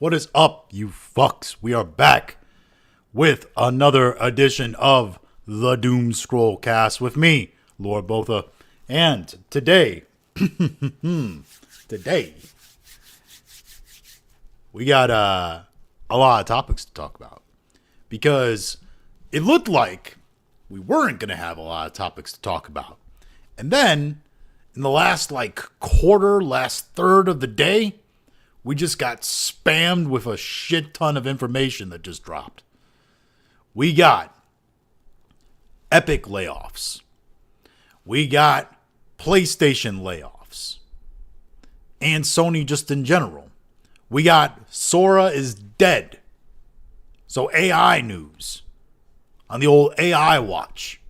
What is up, you fucks? We are back with another edition of the Doom Scroll Cast with me, Lord Botha. And today, we got a lot of topics to talk about. Because it looked like we weren't going to have a lot of topics to talk about. And then, in the last last third of the day, we just got spammed with a shit ton of information that just dropped. We got Epic layoffs. We got PlayStation layoffs. And Sony just in general. We got Sora is dead. So AI news on the old AI watch.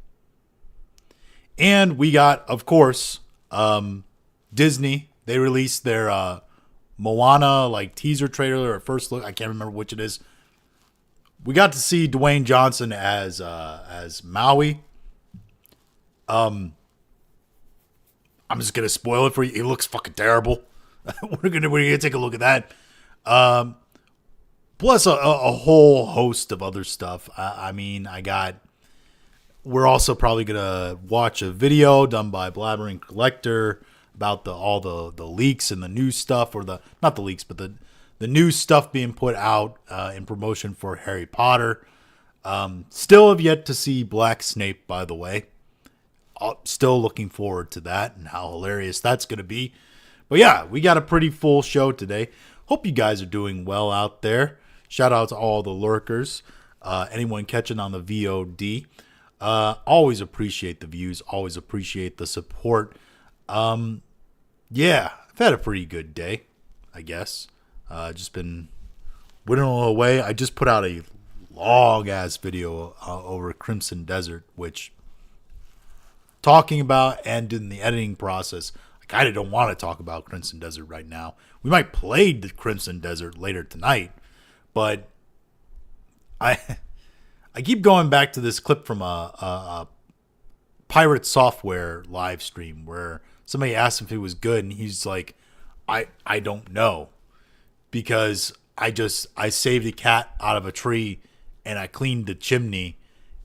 And we got, of course, Disney. They released their Moana teaser trailer or first look. I can't remember which it is. We got to see Dwayne Johnson as Maui. I'm just gonna spoil it for you. He looks fucking terrible. we're gonna take a look at that. Plus a whole host of other stuff. We're also probably gonna watch a video done by Blabbering Collector about all the leaks and the new stuff, or not the leaks, but the new stuff being put out in promotion for Harry Potter. Still have yet to see Black Snape, by the way. Still looking forward to that and how hilarious that's going to be. But yeah, we got a pretty full show today. Hope you guys are doing well out there. Shout out to all the lurkers. Anyone catching on the VOD. Always appreciate the views. Always appreciate the support. Yeah, I've had a pretty good day, I guess. Just been whittling away. I just put out a long-ass video over Crimson Desert, which talking about and in the editing process, I kind of don't want to talk about Crimson Desert right now. We might play the Crimson Desert later tonight, but I keep going back to this clip from a Pirate Software live stream where somebody asked him if it was good, and he's like, I don't know. Because I saved a cat out of a tree, and I cleaned the chimney,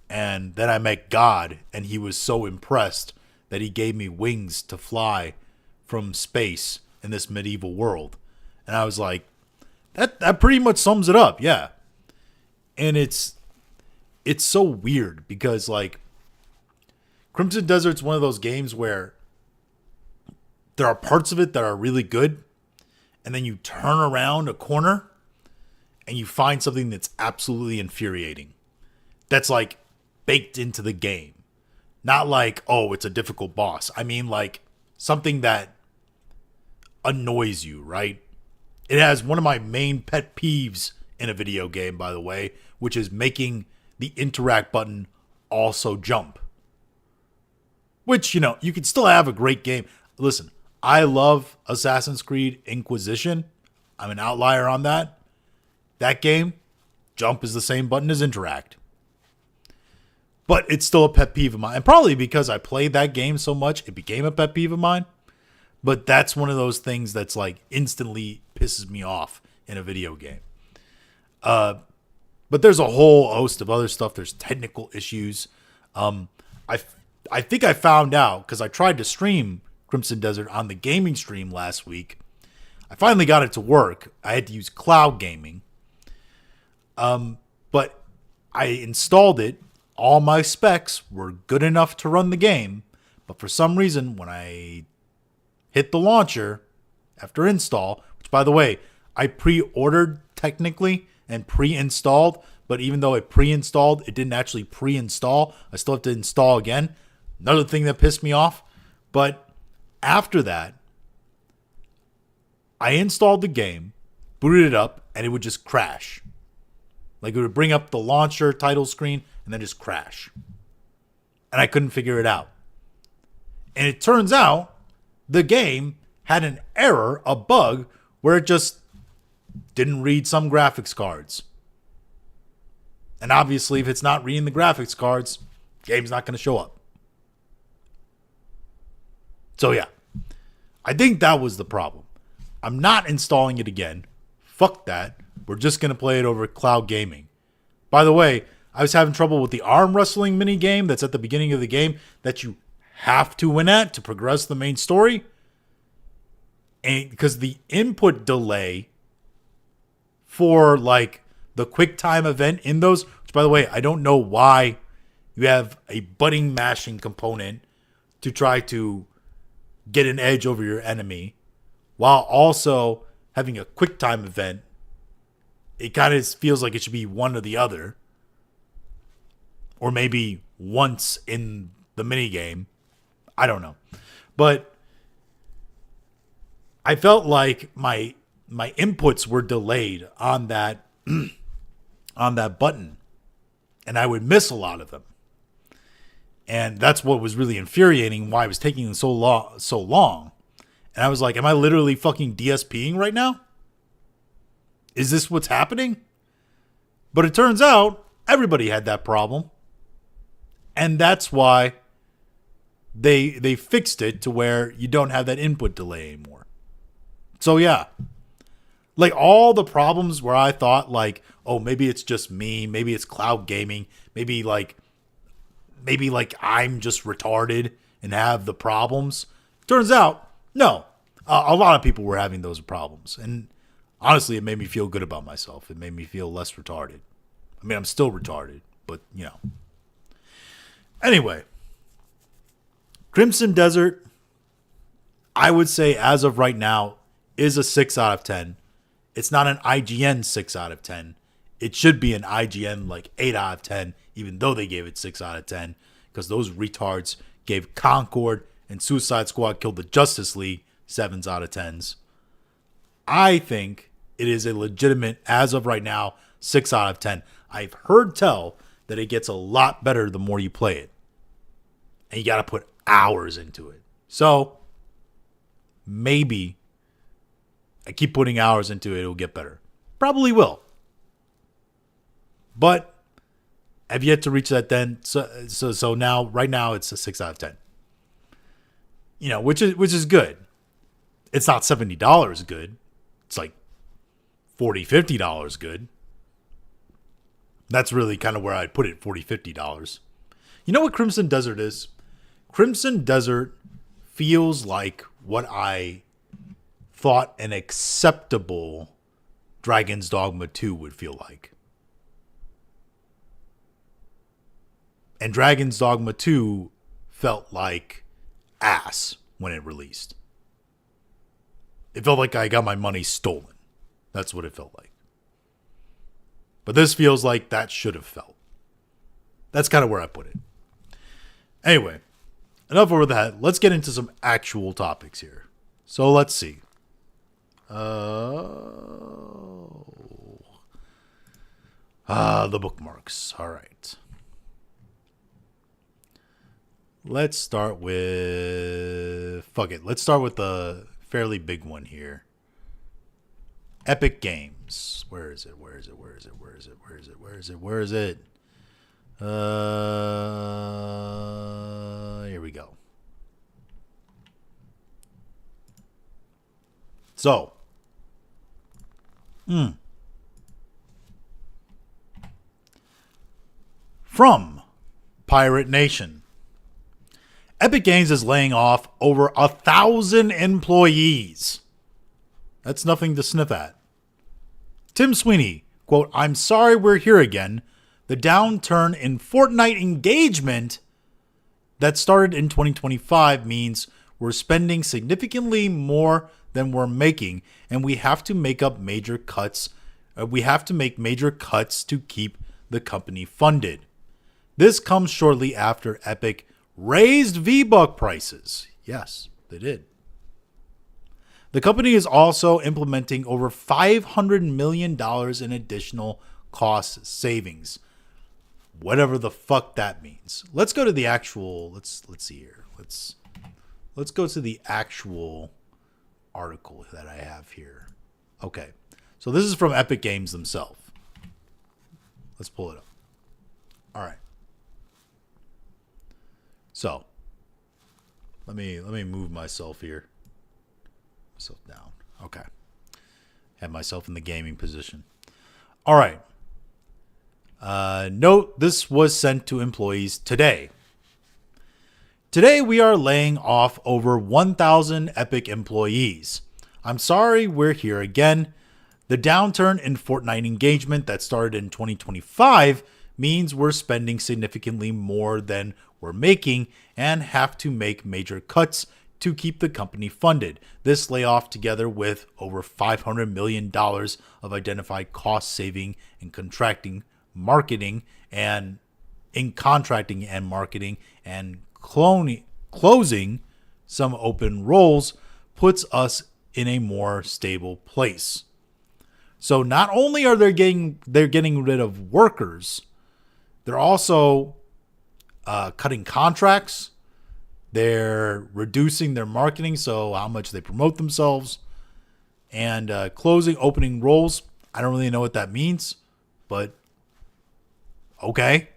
and then I met God, and he was so impressed that he gave me wings to fly from space in this medieval world. And I was like, that pretty much sums it up, yeah. And it's so weird because Crimson Desert's one of those games where there are parts of it that are really good, and then you turn around a corner and you find something that's absolutely infuriating. That's baked into the game. Not it's a difficult boss. I mean something that annoys you, right? It has one of my main pet peeves in a video game, by the way, which is making the interact button also jump. Which, you can still have a great game. Listen, I love Assassin's Creed Inquisition. I'm an outlier on that. That game, jump is the same button as interact. But it's still a pet peeve of mine. And probably because I played that game so much, it became a pet peeve of mine. But that's one of those things that's instantly pisses me off in a video game. But there's a whole host of other stuff. There's technical issues. I think I found out, because I tried to stream Crimson Desert on the gaming stream last week. I finally got it to work. I had to use cloud gaming. But I installed it. All my specs were good enough to run the game. But for some reason, when I hit the launcher after install, which by the way, I pre-ordered technically and pre-installed. But even though it pre-installed, it didn't actually pre-install. I still have to install again. Another thing that pissed me off. But after that, I installed the game, booted it up, and it would just crash. It would bring up the launcher title screen and then just crash. And I couldn't figure it out. And it turns out the game had an error, a bug, where it just didn't read some graphics cards. And obviously, if it's not reading the graphics cards, the game's not going to show up. So yeah, I think that was the problem. I'm not installing it again. Fuck that. We're just going to play it over cloud gaming. By the way, I was having trouble with the arm wrestling mini game that's at the beginning of the game that you have to win at to progress the main story. And because the input delay for like the quick time event in those, which by the way, I don't know why you have a button mashing component to try to get an edge over your enemy while also having a quick time event. It kind of feels like it should be one or the other. Or maybe once in the mini game. I don't know. But I felt like my inputs were delayed on that on that button. And I would miss a lot of them. And that's what was really infuriating, why it was taking so long. And I was like, am I literally fucking DSPing right now? Is this what's happening? But it turns out everybody had that problem. And that's why they fixed it to where you don't have that input delay anymore. So yeah. Like all the problems where I thought like, oh, maybe it's just me, maybe it's cloud gaming, maybe like I'm just retarded and have the problems. Turns out, no. A lot of people were having those problems. And honestly, it made me feel good about myself. It made me feel less retarded. I mean, I'm still retarded, but you know. Anyway, Crimson Desert, I would say as of right now, is a 6 out of 10. It's not an IGN 6 out of 10. It should be an IGN like 8 out of 10, even though they gave it 6 out of 10, because those retards gave Concord and Suicide Squad Killed the Justice League 7s out of 10s. I think it is a legitimate, as of right now, 6 out of 10. I've heard tell that it gets a lot better the more you play it. And you got to put hours into it. So, maybe I keep putting hours into it, it'll get better. Probably will. But I've yet to reach that then. So now, right now, it's a 6 out of 10. You know, which is good. It's not $70 good. It's like $40, $50 good. That's really kind of where I'd put it, $40, $50. You know what Crimson Desert is? Crimson Desert feels like what I thought an acceptable Dragon's Dogma 2 would feel like. And Dragon's Dogma 2 felt like ass when it released. It felt like I got my money stolen. That's what it felt like. But this feels like that should have felt. That's kind of where I put it. Anyway, enough over that. Let's get into some actual topics here. So let's see. The bookmarks. All right. Let's start with... Fuck it. Let's start with the fairly big one here. Epic Games. Where is it? Where is it? Where is it? Where is it? Where is it? Where is it? Where is it? Here we go. So. From Pirate Nation. Epic Games is laying off over 1,000 employees. That's nothing to sniff at. Tim Sweeney, quote, "I'm sorry we're here again. The downturn in Fortnite engagement that started in 2025 means we're spending significantly more than we're making, and we have to make major cuts to keep the company funded. This comes shortly after Epic raised V-Buck prices." Yes, they did. The company is also implementing over $500 million in additional cost savings. Whatever the fuck that means. Let's go to the actual, let's see here. Let's go to the actual article that I have here. Okay. So this is from Epic Games themselves. Let's pull it up. All right. So, let me move myself here. Myself down. Okay. Have myself in the gaming position. All right. Note this was sent to employees today. Today we are laying off over 1,000 Epic employees. I'm sorry we're here again. The downturn in Fortnite engagement that started in 2025 means we're spending significantly more than we're making and have to make major cuts to keep the company funded. This layoff, together with over $500 million of identified cost saving and marketing and in contracting and marketing and closing some open roles, puts us in a more stable place. So not only are they're getting rid of workers, they're also cutting contracts. They're reducing their marketing, so how much they promote themselves, and opening roles. I don't really know what that means, but okay.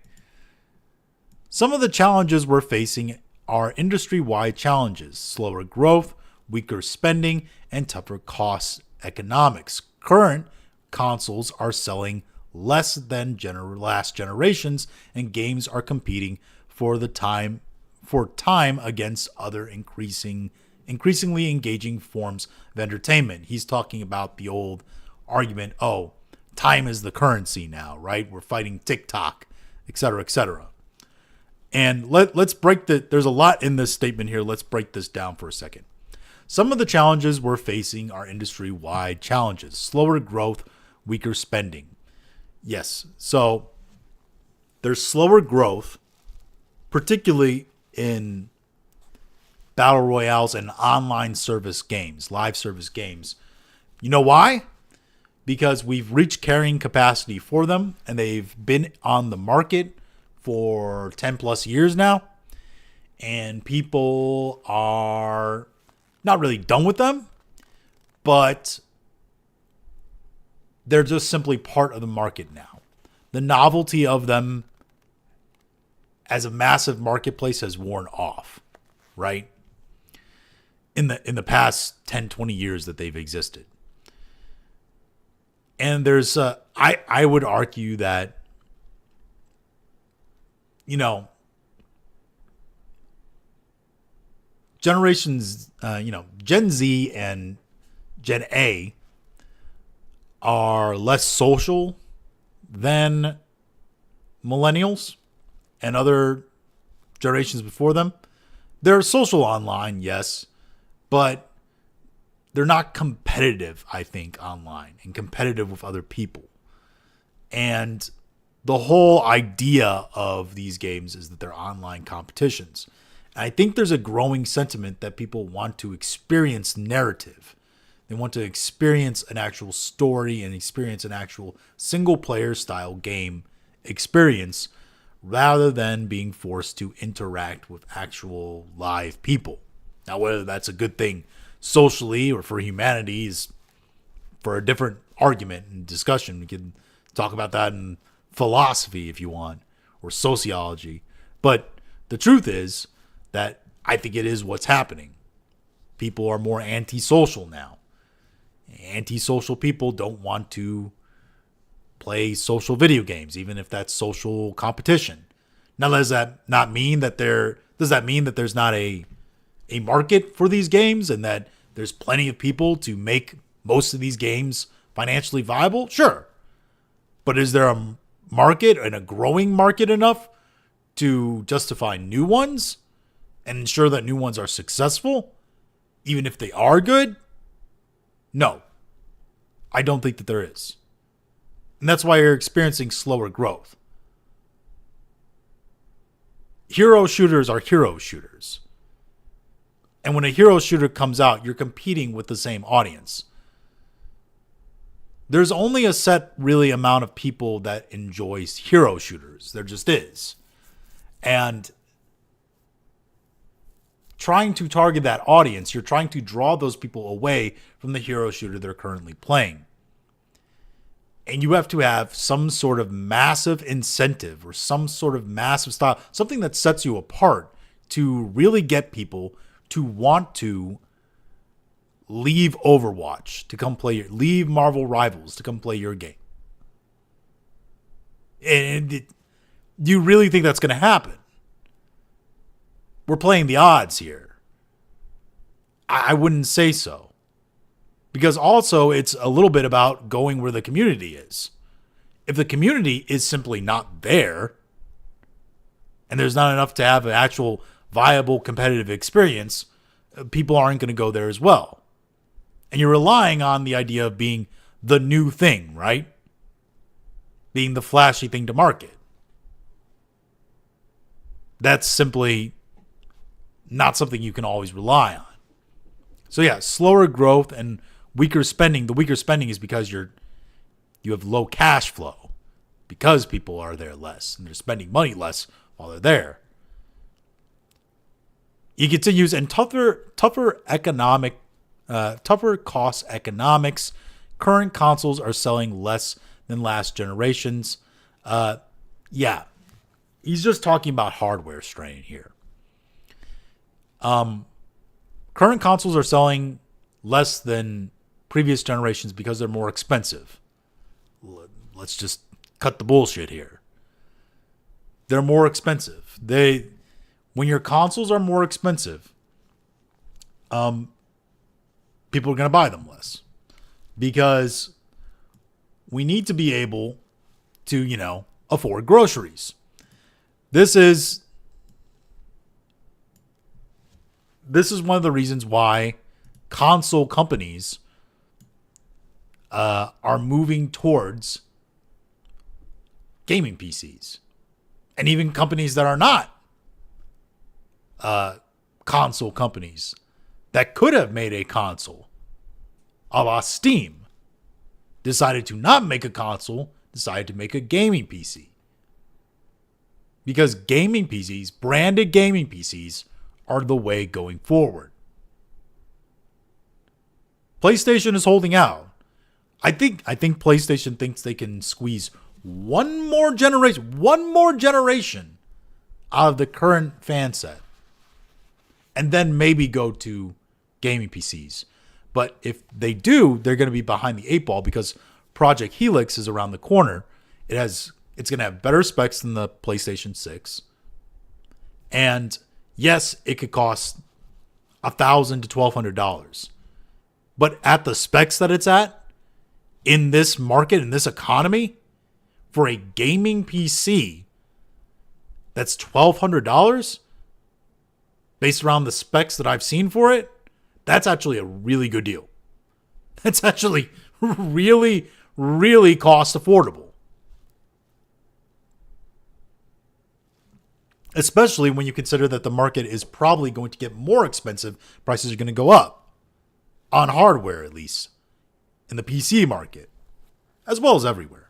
Some of the challenges we're facing are industry-wide challenges: slower growth, weaker spending, and tougher cost economics. Current consoles are selling less than last generations, and games are competing for time against other increasingly engaging forms of entertainment. He's talking about the old argument, oh, time is the currency now, right? We're fighting TikTok, etc., etc. And let's break there's a lot in this statement here. Let's break this down for a second. Some of the challenges we're facing are industry-wide challenges: slower growth, weaker spending. Yes, so there's slower growth, particularly in battle royales and online service games, live service games. You know why? Because we've reached carrying capacity for them, and they've been on the market for 10 plus years now, and people are not really done with them, but they're just simply part of the market now. The novelty of them as a massive marketplace has worn off, right? In the past 10, 20 years that they've existed. And there's I would argue that, generations, Gen Z and Gen A are less social than millennials and other generations before them. They're social online, yes, but they're not competitive, I think, online and competitive with other people. And the whole idea of these games is that they're online competitions. And I think there's a growing sentiment that people want to experience narrative. They want to experience an actual story and experience an actual single player style game experience rather than being forced to interact with actual live people. Now, whether that's a good thing socially or for humanity is for a different argument and discussion. We can talk about that in philosophy if you want, or sociology. But the truth is that I think it is what's happening. People are more antisocial now. Antisocial people don't want to play social video games, even if that's social competition. Now, does that mean that there's not a market for these games and that there's plenty of people to make most of these games financially viable? Sure. But is there a market and a growing market enough to justify new ones and ensure that new ones are successful, even if they are good? No, I don't think that there is. And that's why you're experiencing slower growth. Hero shooters are hero shooters. And when a hero shooter comes out, you're competing with the same audience. There's only a set really amount of people that enjoys hero shooters. There just is. And trying to target that audience, you're trying to draw those people away from the hero shooter they're currently playing. And you have to have some sort of massive incentive or some sort of massive style, something that sets you apart to really get people to want to leave Overwatch to come play leave Marvel Rivals to come play your game. And do you really think that's going to happen? We're playing the odds here. I wouldn't say so. Because also it's a little bit about going where the community is. If the community is simply not there, and there's not enough to have an actual viable competitive experience, people aren't going to go there as well. And you're relying on the idea of being the new thing, right? Being the flashy thing to market. That's simply not something you can always rely on. So yeah, slower growth and weaker spending. The weaker spending is because you have low cash flow because people are there less and they're spending money less while they're there. You get to use and tougher cost economics. Current consoles are selling less than last generations. Yeah, he's just talking about hardware strain here. Current consoles are selling less than previous generations because they're more expensive. Let's just cut the bullshit here. They're more expensive. When your consoles are more expensive, people are going to buy them less because we need to be able to, afford groceries. This is one of the reasons why console companies are moving towards gaming PCs. And even companies that are not console companies that could have made a console, a la Steam, decided to not make a console, decided to make a gaming PC. Because gaming PCs, branded gaming PCs, are the way going forward. PlayStation is holding out. I think PlayStation thinks they can squeeze one more generation out of the current fan set. And then maybe go to gaming PCs. But if they do, they're going to be behind the eight ball because Project Helix is around the corner. It's going to have better specs than the PlayStation 6. And yes, it could cost $1,000 to $1,200. But at the specs that it's at, in this market, in this economy, for a gaming PC that's $1,200, based around the specs that I've seen for it, that's actually a really good deal. That's actually really, really cost affordable. Especially when you consider that the market is probably going to get more expensive. Prices are going to go up. On hardware, at least. In the PC market. As well as everywhere.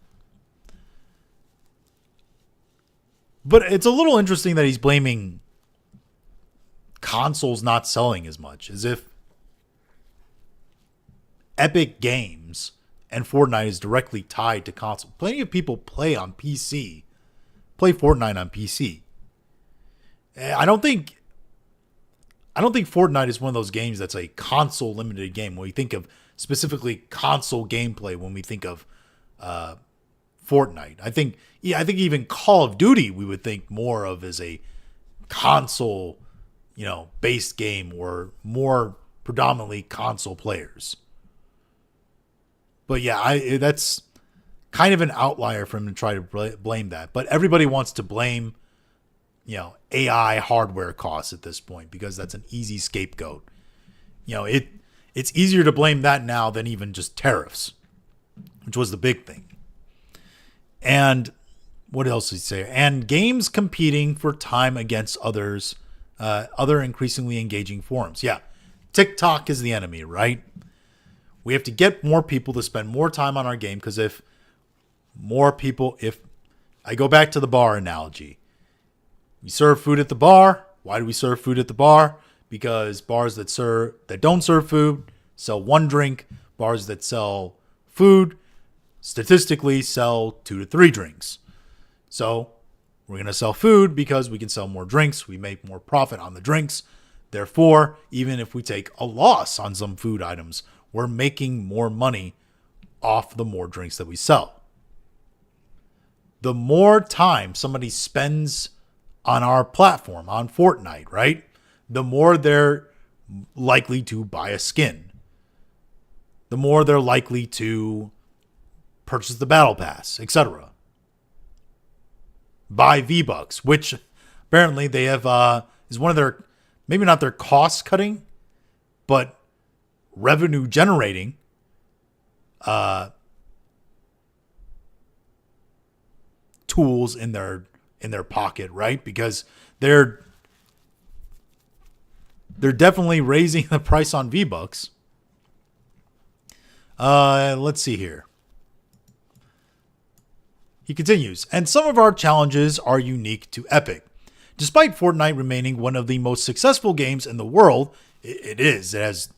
But it's a little interesting that he's blaming consoles not selling as much. As if Epic Games and Fortnite is directly tied to console. Plenty of people play on PC. Play Fortnite on PC. I don't think Fortnite is one of those games that's a console limited game. When we think of specifically console gameplay, when we think of Fortnite, I think even Call of Duty we would think more of as a console, based game or more predominantly console players. But yeah, that's kind of an outlier for him to try to blame that. But everybody wants to blame AI hardware costs at this point because that's an easy scapegoat. It's easier to blame that now than even just tariffs, which was the big thing. And what else did he say? And games competing for time against others, other increasingly engaging forums. Yeah, TikTok is the enemy, right? We have to get more people to spend more time on our game because if I go back to the bar analogy, we serve food at the bar. Why do we serve food at the bar? Because bars that don't serve food sell one drink. Bars that sell food statistically sell 2 to 3 drinks. So we're going to sell food because we can sell more drinks. We make more profit on the drinks. Therefore, even if we take a loss on some food items, we're making more money off the more drinks that we sell. the more time somebody spends on our platform, on Fortnite, right? The more they're likely to buy a skin. The more they're likely to purchase the battle pass, etc. Buy V-Bucks, which apparently they have is one of their, maybe not their cost cutting, but revenue generating tools in their pocket, right? Because they're definitely raising the price on V-Bucks. Let's see here. He continues, and some of our challenges are unique to Epic. Despite Fortnite remaining one of the most successful games in the world, it has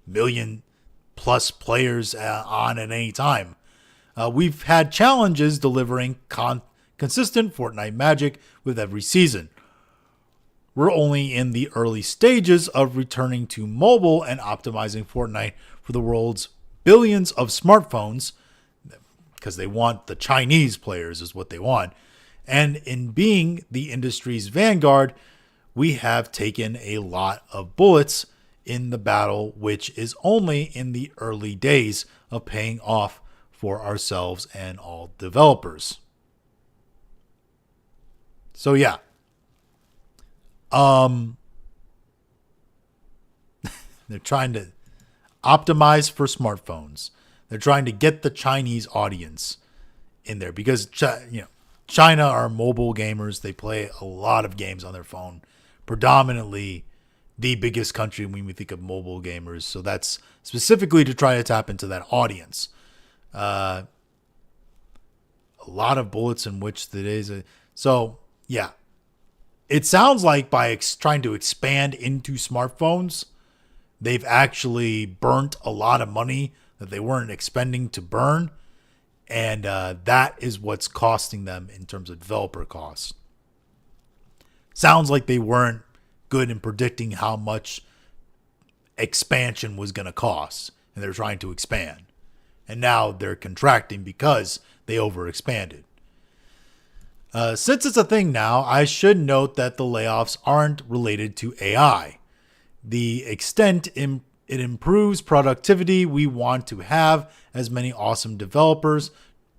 million plus players on at any time. We've had challenges delivering consistent Fortnite magic with every season. We're only in the early stages of returning to mobile and optimizing Fortnite for the world's billions of smartphones, because they want the Chinese players is what they want. And in being the industry's vanguard, we have taken a lot of bullets in the battle, which is only in the early days of paying off for ourselves and all developers. So yeah. They're trying to optimize for smartphones. They're trying to get the Chinese audience in there because China are mobile gamers. They play a lot of games on their phone. Predominantly the biggest country when we think of mobile gamers. So that's specifically to try to tap into that audience. A lot of bullets in which today's so yeah. It sounds like by trying to expand into smartphones, they've actually burnt a lot of money that they weren't expending to burn. And that is what's costing them in terms of developer costs. Sounds like they weren't good in predicting how much expansion was going to cost. And they're trying to expand. And now they're contracting because they overexpanded. Since it's a thing now, I should note that the layoffs aren't related to AI. The extent it improves productivity, we want to have as many awesome developers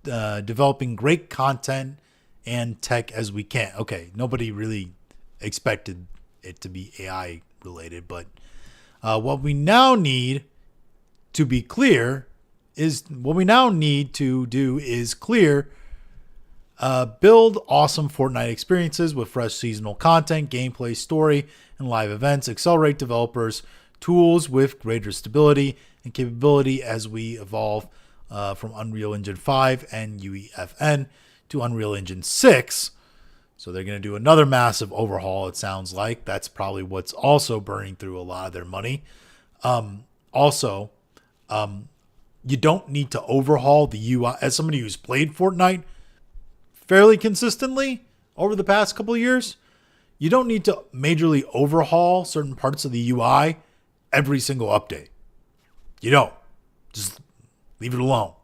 developing great content and tech as we can. Okay, nobody really expected it to be AI related, but what we now need to be clear is build awesome Fortnite experiences with fresh seasonal content, gameplay, story, and live events. Accelerate developers' tools with greater stability and capability as we evolve from Unreal Engine 5 and UEFN to Unreal Engine 6. So they're going to do another massive overhaul, it sounds like. That's probably what's also burning through a lot of their money. You don't need to overhaul the UI. As somebody who's played Fortnite fairly consistently over the past couple of years, you don't need to majorly overhaul certain parts of the UI every single update. You don't. Just leave it alone.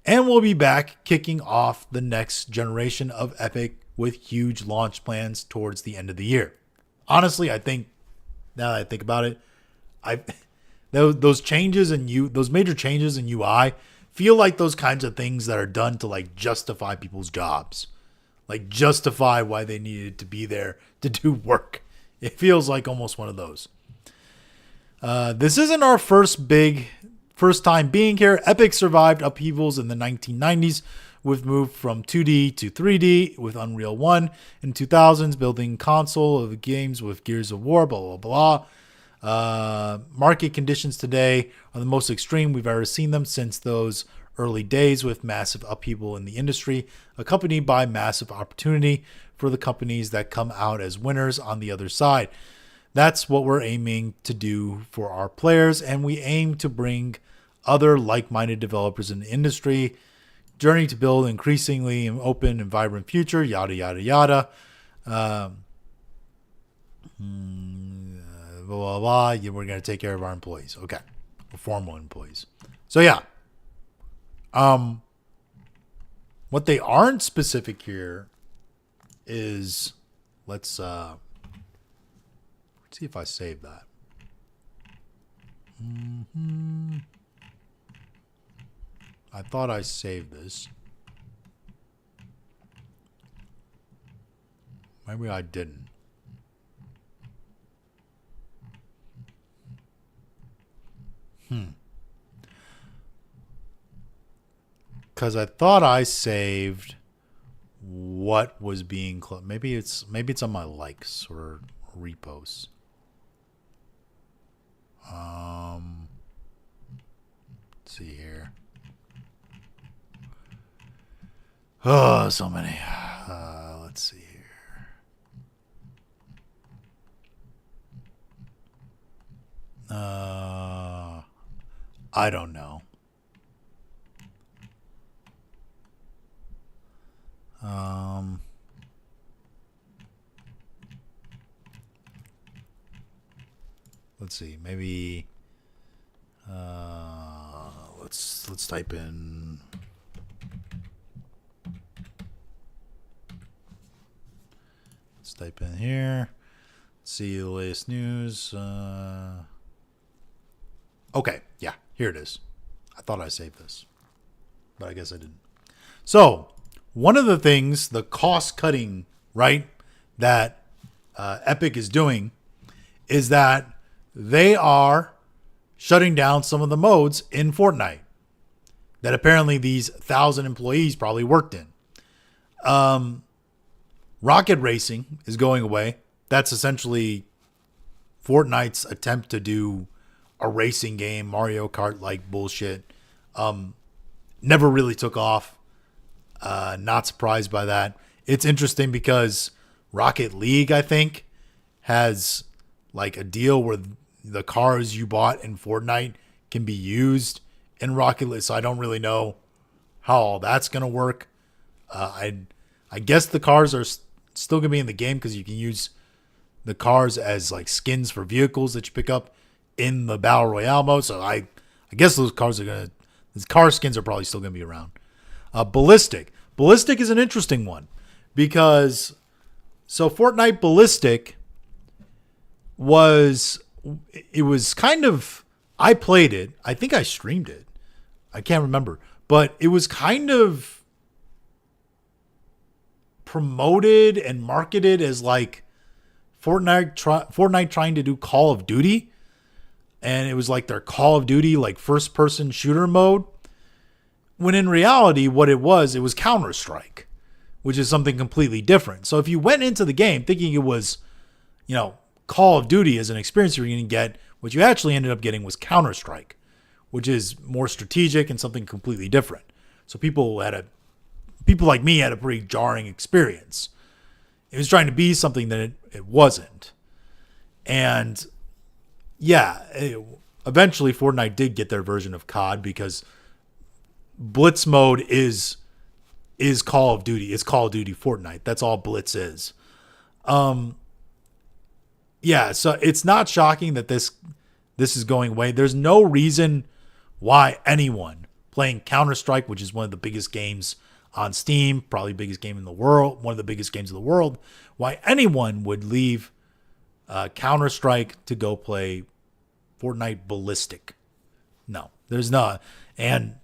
And we'll be back kicking off the next generation of Epic with huge launch plans towards the end of the year. Honestly, I think, now that I think about it, those changes in those major changes in UI feel like those kinds of things that are done to like justify people's jobs, like justify why they needed to be there to do work. It feels like almost one of those. This isn't our first time being here. Epic survived upheavals in the 1990s with move from 2D to 3D with Unreal 1 in 2000s, building console of games with Gears of War, blah, blah, blah. Market conditions today are the most extreme we've ever seen them since those early days, with massive upheaval in the industry, accompanied by massive opportunity for the companies that come out as winners on the other side. That's what we're aiming to do for our players, and we aim to bring other like-minded developers in the industry, journey to build increasingly an open and vibrant future, yada, yada, yada. Blah, blah, blah. Yeah, we're going to take care of our employees. Okay. Formal employees. So, yeah. What they aren't specific here is, let's see if I save that. I thought I saved this. Maybe I didn't. Because I thought I saved what was being maybe it's on my likes or reposts. Let's see here. Oh, so many. Let's see here. I don't know. Let's see. Maybe. Let's type in. Let's type in here. See the latest news. Okay, yeah, here it is. I thought I saved this, but I guess I didn't. So, one of the things, the cost cutting, right, that Epic is doing is that they are shutting down some of the modes in Fortnite that apparently these 1,000 employees probably worked in. Rocket racing is going away. That's essentially Fortnite's attempt to do a racing game, Mario Kart like bullshit. Never really took off. Not surprised by that. It's interesting because Rocket League, I think, has like a deal where the cars you bought in Fortnite can be used in Rocket League. So I don't really know how all that's going to work. I guess the cars are still going to be in the game because you can use the cars as like skins for vehicles that you pick up in the Battle Royale mode. So I guess those cars are the car skins are probably still going to be around. Ballistic is an interesting one because so Fortnite Ballistic was kind of, I played it. I think I streamed it. I can't remember, but it was kind of promoted and marketed as like Fortnite trying to do Call of Duty. And it was like their Call of Duty, like first person shooter mode. When in reality, what it was Counter-Strike, which is something completely different. So if you went into the game thinking it was, Call of Duty as an experience you're going to get, what you actually ended up getting was Counter-Strike, which is more strategic and something completely different. So people like me had a pretty jarring experience. It was trying to be something that it wasn't. And yeah, eventually Fortnite did get their version of COD because Blitz mode is Call of Duty. It's Call of Duty Fortnite. That's all Blitz is. Yeah, so it's not shocking that this is going away. There's no reason why anyone playing Counter-Strike, which is one of the biggest games on Steam, probably biggest game in the world, one of the biggest games in the world, why anyone would leave Counter-Strike to go play Fortnite Ballistic. No, there's not. And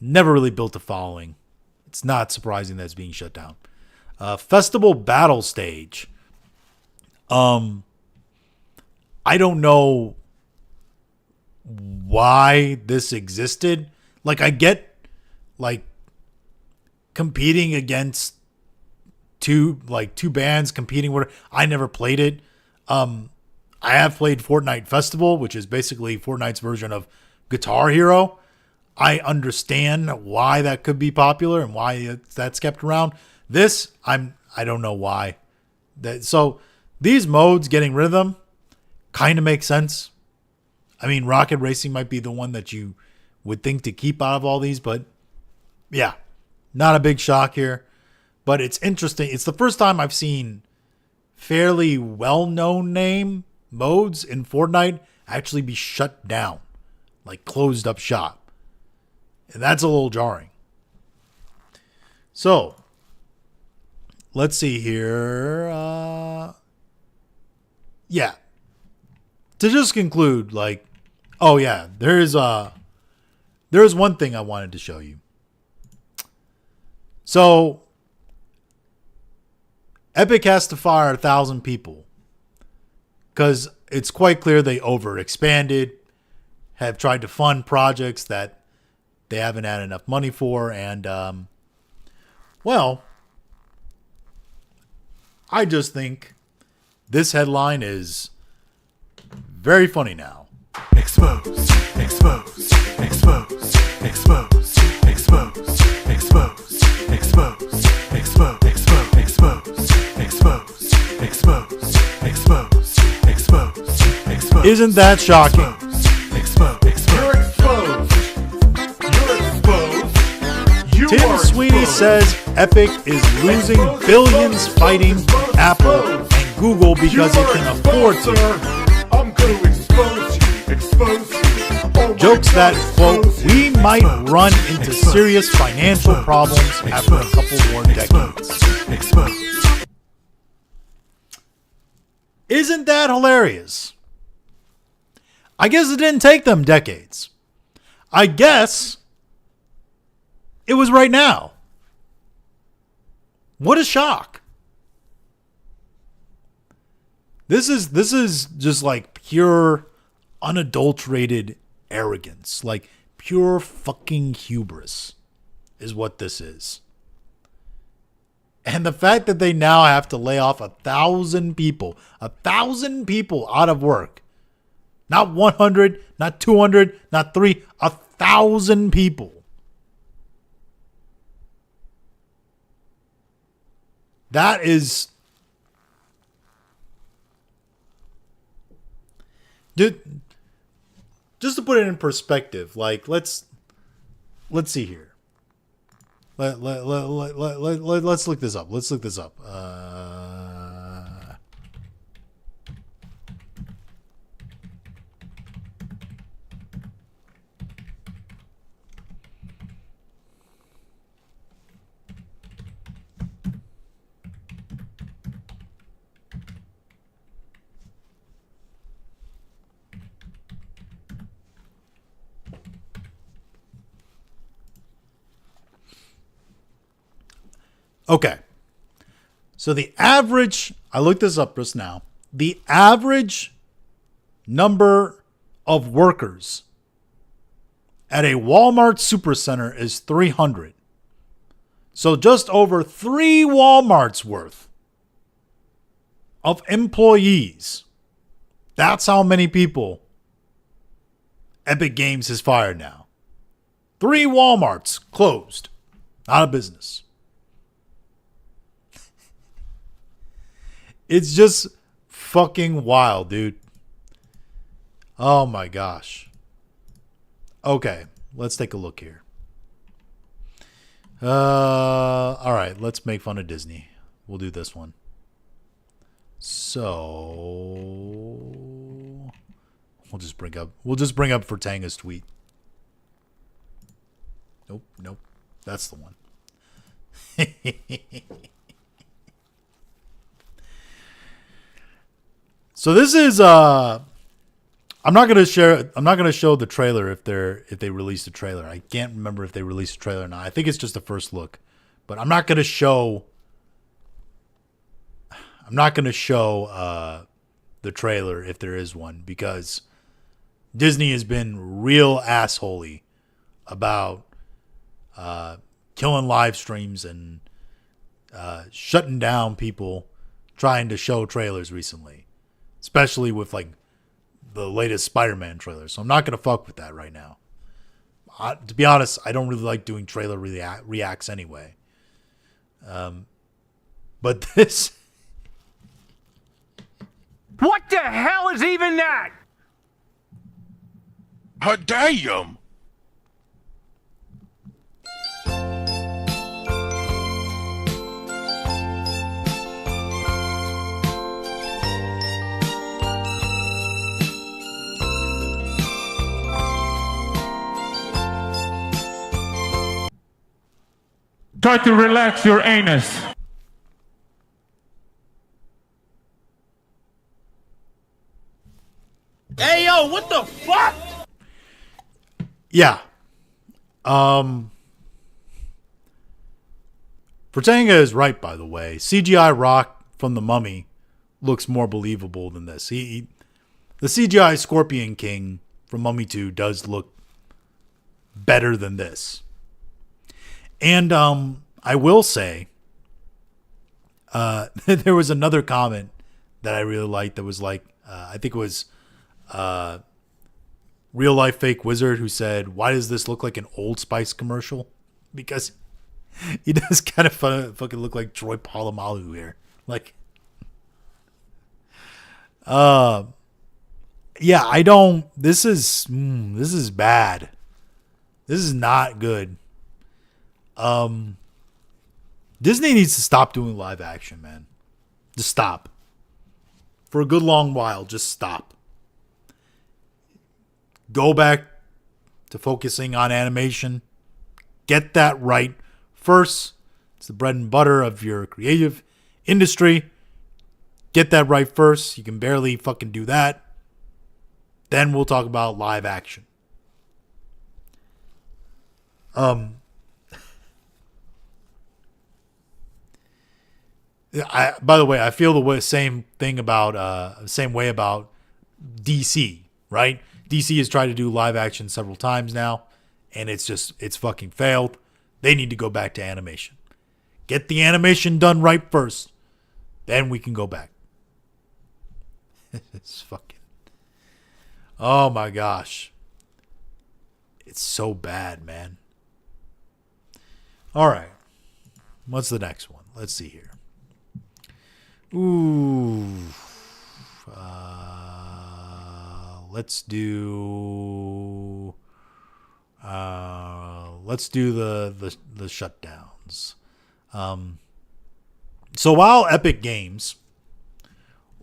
never really built a following. It's not surprising that it's being shut down. Festival Battle Stage. I don't know why this existed. Like, I get, like, competing against two bands competing. I never played it. I have played Fortnite Festival, which is basically Fortnite's version of Guitar Hero. I understand why that could be popular and why that's kept around. This, I don't know why. So these modes, getting rid of them, kind of makes sense. I mean, Rocket Racing might be the one that you would think to keep out of all these, but yeah, not a big shock here. But it's interesting. It's the first time I've seen fairly well-known name modes in Fortnite actually be shut down, like closed up shop. And that's a little jarring. So, let's see here. Yeah. To just conclude, like, oh yeah, there's one thing I wanted to show you. So, Epic has to fire 1,000 people because it's quite clear they overexpanded, have tried to fund projects that they haven't had enough money for, and well, I just think this headline is very funny now. Exposed, exposed, exposed, exposed, exposed, exposed, exposed, exposed, exposed, exposed, exposed, exposed, exposed, exposed. Isn't that shocking? Exposed, you're exposed. You're exposed. Tim Sweeney says Epic is losing billions fighting Apple and Google because it can afford to. I'm going to expose you. Expose you. Oh, jokes that, quote, we might run into serious financial problems after a couple more decades. Exposed. Isn't that hilarious? I guess it didn't take them decades. I guess it was right now. What a shock. This is just like pure, unadulterated arrogance. Like pure fucking hubris is what this is. And the fact that they now have to lay off 1,000 people out of work. Not 100, not 200, not 3, 1,000 people. That is, dude, just to put it in perspective, like let's see here. Let's look this up. Let's look this up. Okay. So the average, I looked this up just now. The average number of workers at a Walmart supercenter is 300. So just over 3 Walmarts worth of employees. That's how many people Epic Games has fired now. 3 Walmarts closed. Out of business. It's just fucking wild, dude. Oh my gosh. Okay, let's take a look here. All right, let's make fun of Disney. We'll do this one. So we'll just bring up Vertanga's tweet. Nope. That's the one. So this is I'm not gonna show the trailer if they release the trailer. I can't remember if they released the trailer or not. I think it's just the first look. But I'm not gonna show the trailer if there is one, because Disney has been real assholey about killing live streams and shutting down people trying to show trailers recently. Especially with like the latest Spider-Man trailer. So I'm not going to fuck with that right now. To be honest, I don't really like doing trailer reacts anyway. But this... What the hell is even that? Damn! Try to relax your anus. Hey, yo, what the fuck? Yeah. Vertanga is right, by the way. CGI Rock from The Mummy looks more believable than this. The CGI Scorpion King from Mummy 2 does look better than this. And I will say, there was another comment that I really liked that was like, I think it was Real Life Fake Wizard who said, "Why does this look like an Old Spice commercial?" Because he does kind of fucking look like Troy Polamalu here. Like, yeah, I don't. This is bad. This is not good. Disney needs to stop doing live action, man. Just stop. For a good long while, just stop. Go back to focusing on animation. Get that right first. It's the bread and butter of your creative industry. Get that right first. You can barely fucking do that. Then we'll talk about live action. By the way, I feel the same way about DC, right? DC has tried to do live action several times now, and it's fucking failed. They need to go back to animation. Get the animation done right first. Then we can go back. It's fucking... Oh my gosh. It's so bad, man. All right. What's the next one? Let's see here. Ooh. Let's do the shutdowns. So while Epic Games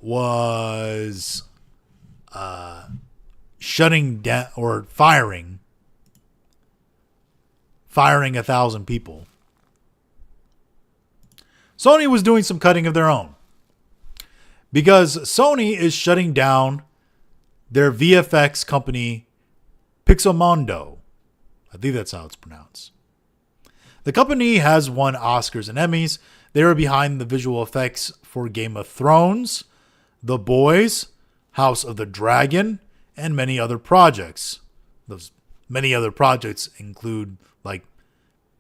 was shutting down or firing 1,000 people, Sony was doing some cutting of their own. Because Sony is shutting down their VFX company, Pixelmondo. I think that's how it's pronounced. The company has won Oscars and Emmys. They are behind the visual effects for Game of Thrones, The Boys, House of the Dragon, and many other projects. Those many other projects include, like,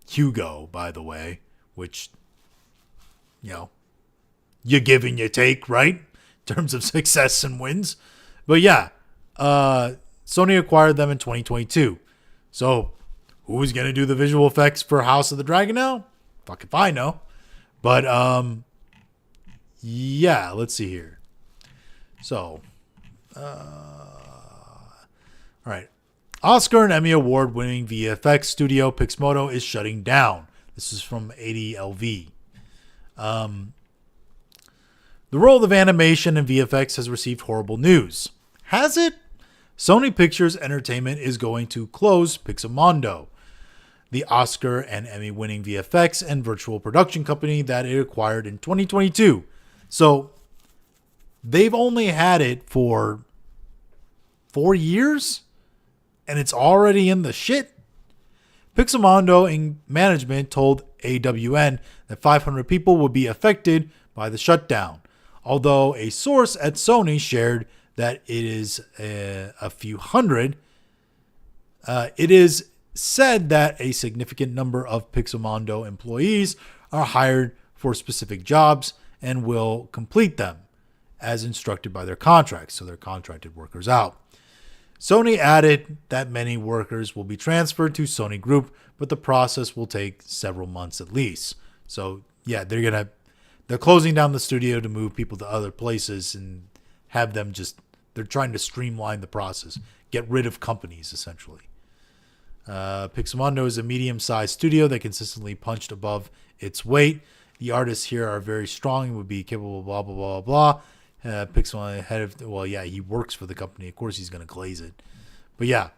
Hugo, by the way, which, you know, you give and you take, right? In terms of success and wins. But yeah, Sony acquired them in 2022. So who's going to do the visual effects for House of the Dragon now? Fuck if I know. But yeah, let's see here. So, all right. Oscar and Emmy Award winning VFX studio Pixmoto is shutting down. This is from 80LV. The world of animation and VFX has received horrible news. Has it? Sony Pictures Entertainment is going to close Pixelmondo, the Oscar and Emmy winning VFX and virtual production company that it acquired in 2022. So they've only had it for 4 years and it's already in the shit. Pixelmondo in management told AWN that 500 people would be affected by the shutdown. Although a source at Sony shared that it is a few hundred, it is said that a significant number of Pixelmondo employees are hired for specific jobs and will complete them as instructed by their contracts, so they're contracted workers out. Sony added that many workers will be transferred to Sony Group, but the process will take several months at least. So yeah, they're closing down the studio to move people to other places and have them they're trying to streamline the process, get rid of companies essentially. Pixelmondo is a medium-sized studio that consistently punched above its weight. The artists here are very strong and would be capable, blah, blah, blah, blah. Pixelmondo he works for the company. Of course he's going to glaze it. But yeah,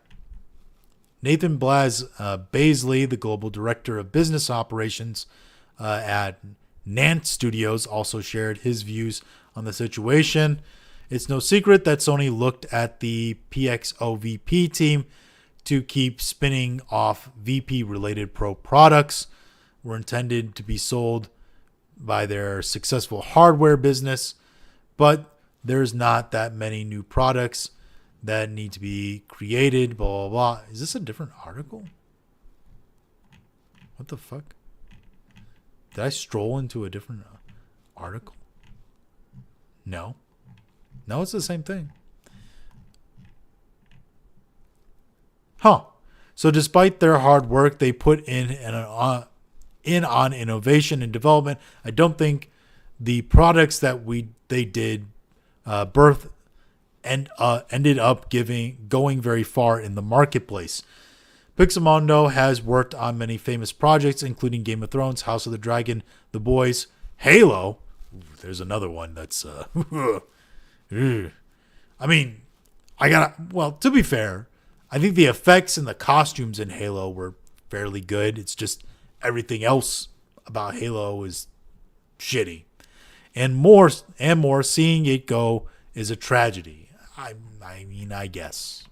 Nathan Baisley, the global director of business operations at Nant Studios, also shared his views on the situation. It's no secret that Sony looked at the PXOVP team to keep spinning off VP-related Pro products were intended to be sold by their successful hardware business, but there's not that many new products that need to be created, blah, blah, blah. Is this a different article? What the fuck? Did I stroll into a different article? No. No, it's the same thing. Huh. So despite their hard work they put in on innovation and development, I don't think the products that they did birth and ended up going very far in the marketplace. Pixelmondo has worked on many famous projects, including Game of Thrones, House of the Dragon, The Boys, Halo. Ooh, there's another one that's I mean, to be fair, I think the effects and the costumes in Halo were fairly good. It's just everything else about Halo is shitty. And more seeing it go is a tragedy. I guess.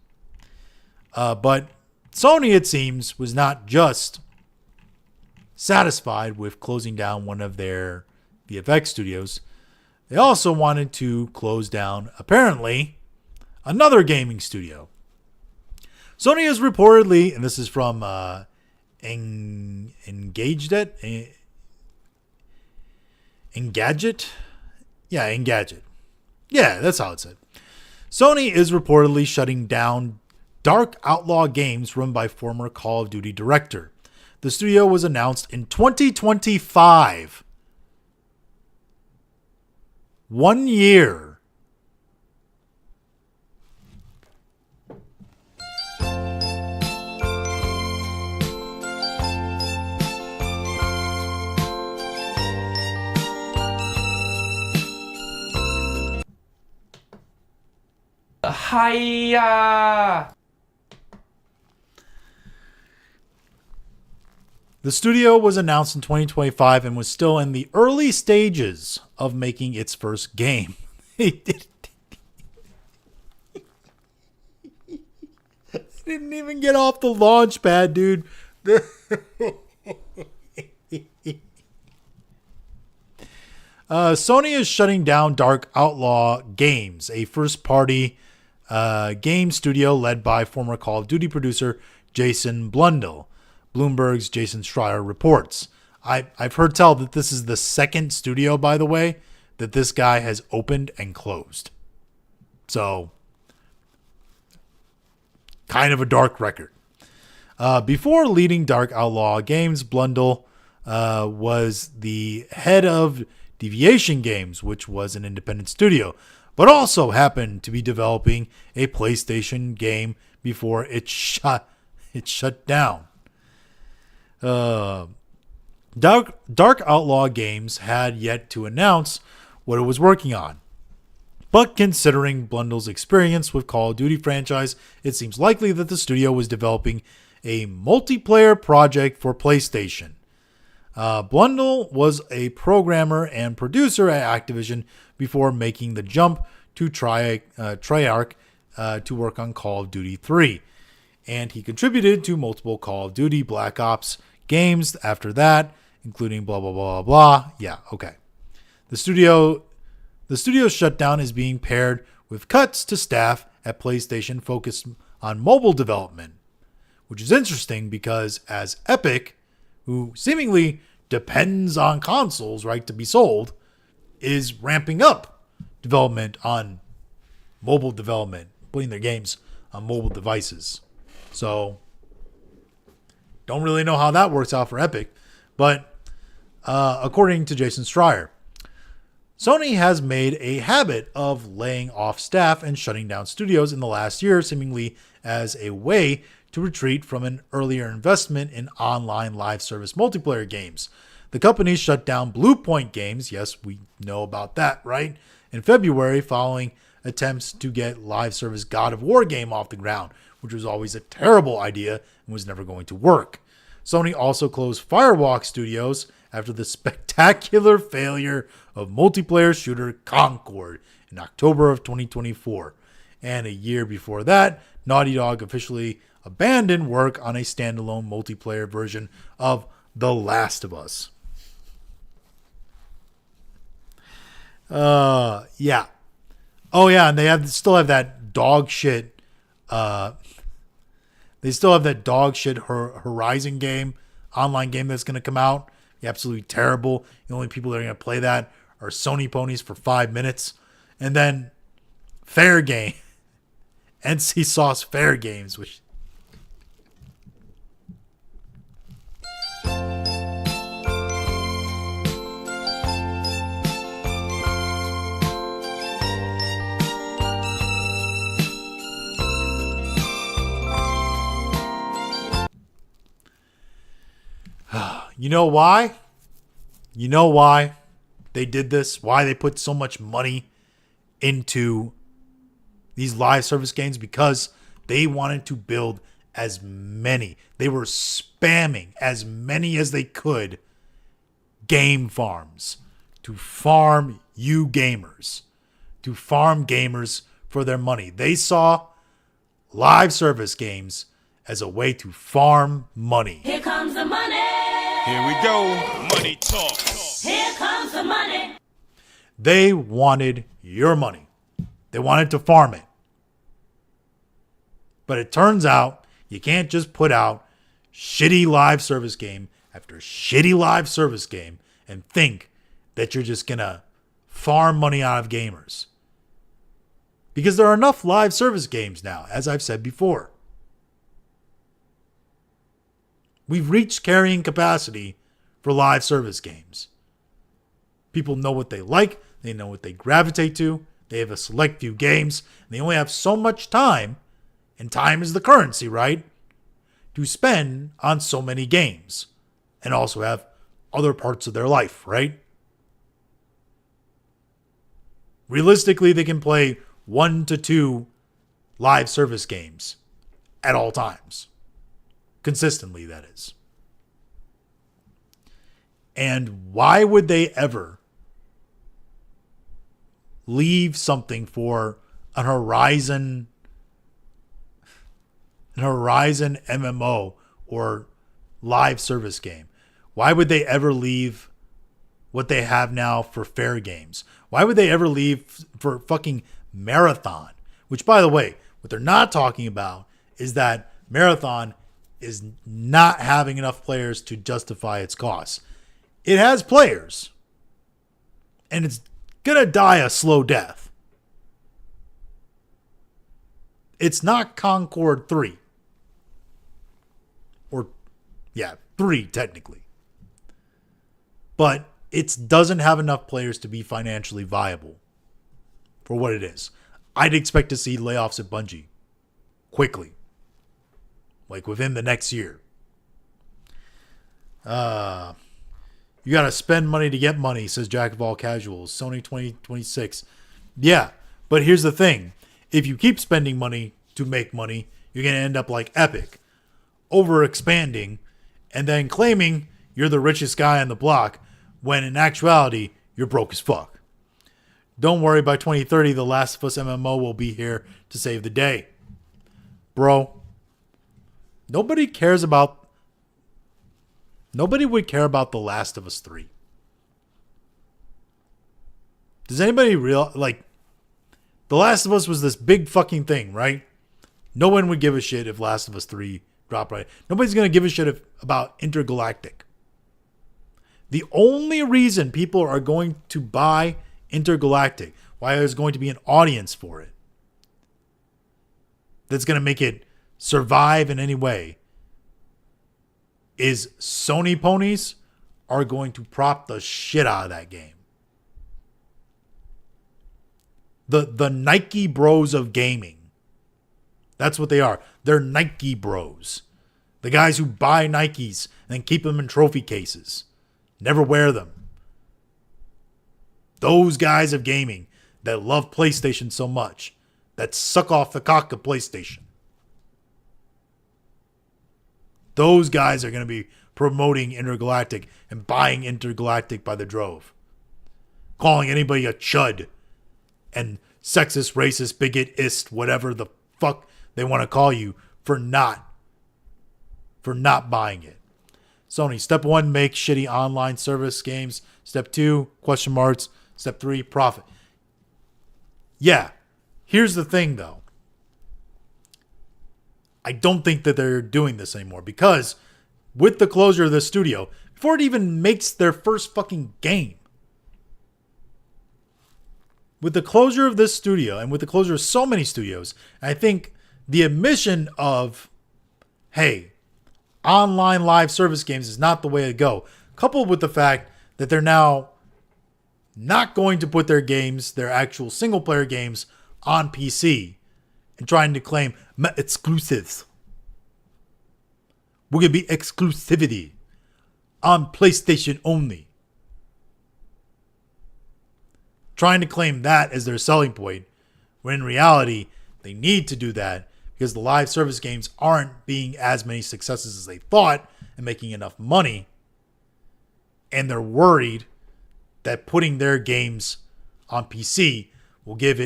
But Sony, it seems, was not just satisfied with closing down one of their VFX studios. They also wanted to close down, apparently, another gaming studio. Sony has reportedly, and this is from Engadget? Yeah, Engadget. Yeah, that's how it's said. Sony is reportedly shutting down Dark Outlaw Games run by former Call of Duty director. The studio was announced in 2025. 1 year. Hiya! The studio was announced in 2025 and was still in the early stages of making its first game. It didn't even get off the launch pad, dude. Sony is shutting down Dark Outlaw Games, a first-party game studio led by former Call of Duty producer Jason Blundell. Bloomberg's Jason Schreier reports. I've heard tell that this is the second studio, by the way, that this guy has opened and closed. So, kind of a dark record. Before leading Dark Outlaw Games, Blundell was the head of Deviation Games, which was an independent studio, but also happened to be developing a PlayStation game before it shut down. Dark Outlaw Games had yet to announce what it was working on. But considering Blundell's experience with Call of Duty franchise, it seems likely that the studio was developing a multiplayer project for PlayStation. Blundell was a programmer and producer at Activision before making the jump to Treyarch to work on Call of Duty 3. And he contributed to multiple Call of Duty Black Ops games after that, including blah, blah, blah, blah. Yeah, okay. The studio's shutdown is being paired with cuts to staff at PlayStation focused on mobile development, which is interesting because as Epic, who seemingly depends on consoles, right, to be sold, is ramping up development on mobile development, putting their games on mobile devices. So, don't really know how that works out for Epic, but according to Jason Schreier, Sony has made a habit of laying off staff and shutting down studios in the last year, seemingly as a way to retreat from an earlier investment in online live service multiplayer games. The company shut down Blue Point Games, yes, we know about that, right, in February following attempts to get live service God of War game off the ground, which was always a terrible idea and was never going to work. Sony also closed Firewalk Studios after the spectacular failure of multiplayer shooter Concord in October of 2024. And a year before that, Naughty Dog officially abandoned work on a standalone multiplayer version of The Last of Us. Yeah. Oh yeah, and they still have that dog shit. They still have that dog shit Horizon game, online game that's gonna come out. Absolutely terrible. The only people that are gonna play that are Sony ponies for 5 minutes, and then Fair Game, NC Sauce Fair Games, which. You know why? You know why they did this? Why they put so much money into these live service games? Because they wanted to build as many. They were spamming as many as they could game farms to farm you gamers, to farm gamers for their money. They saw live service games as a way to farm money. Here comes the money. Here we go. Money talk. Here comes the money. They wanted your money. They wanted to farm it. But it turns out you can't just put out shitty live service game after shitty live service game and think that you're just going to farm money out of gamers. Because there are enough live service games now, as I've said before. We've reached carrying capacity for live service games. People know what they like. They know what they gravitate to. They have a select few games. And they only have so much time, and time is the currency, right? To spend on so many games. And also have other parts of their life, right? Realistically, they can play 1 to 2 live service games at all times. Consistently, that is. And why would they ever leave something for an Horizon MMO or live service game? Why would they ever leave what they have now for Fair Games? Why would they ever leave for fucking Marathon? Which, by the way, what they're not talking about is that Marathon is not having enough players to justify its costs. It has players, and it's gonna die a slow death. It's not Concord 3. Or, yeah, 3 technically. But it doesn't have enough players to be financially viable for what it is. I'd expect to see layoffs at Bungie quickly. Like within the next year. You got to spend money to get money, says Jack of All Casuals. Sony 2026. Yeah, but here's the thing. If you keep spending money to make money, you're going to end up like Epic. Over-expanding and then claiming you're the richest guy on the block when in actuality, you're broke as fuck. Don't worry, by 2030, The Last of Us MMO will be here to save the day. Bro. Nobody would care about The Last of Us 3. Does anybody The Last of Us was this big fucking thing, right? No one would give a shit if Last of Us 3 dropped right. Nobody's going to give a shit about Intergalactic. The only reason people are going to buy Intergalactic, why there's going to be an audience for it, that's going to make it survive in any way, is Sony ponies are going to prop the shit out of that game. The Nike bros of gaming. That's what they are. They're Nike bros. The guys who buy Nikes and then keep them in trophy cases. Never wear them. Those guys of gaming. that love PlayStation so much, that suck off the cock of PlayStation. Those guys are going to be promoting Intergalactic and buying Intergalactic by the drove. Calling anybody a chud and sexist, racist, bigotist, whatever the fuck they want to call you for not buying it. Sony, step 1, make shitty online service games. Step 2, question marks. Step 3, profit. Yeah, here's the thing though. I don't think that they're doing this anymore because with the closure of the studio, before it even makes their first fucking game, with the closure of this studio and with the closure of so many studios, I think the admission of, hey, online live service games is not the way to go, coupled with the fact that they're now not going to put their games, their actual single player games, on PC and trying to claim exclusives. We're going to be exclusivity on PlayStation only. Trying to claim that as their selling point, when in reality, they need to do that because the live service games aren't being as many successes as they thought and making enough money. And they're worried that putting their games on PC will give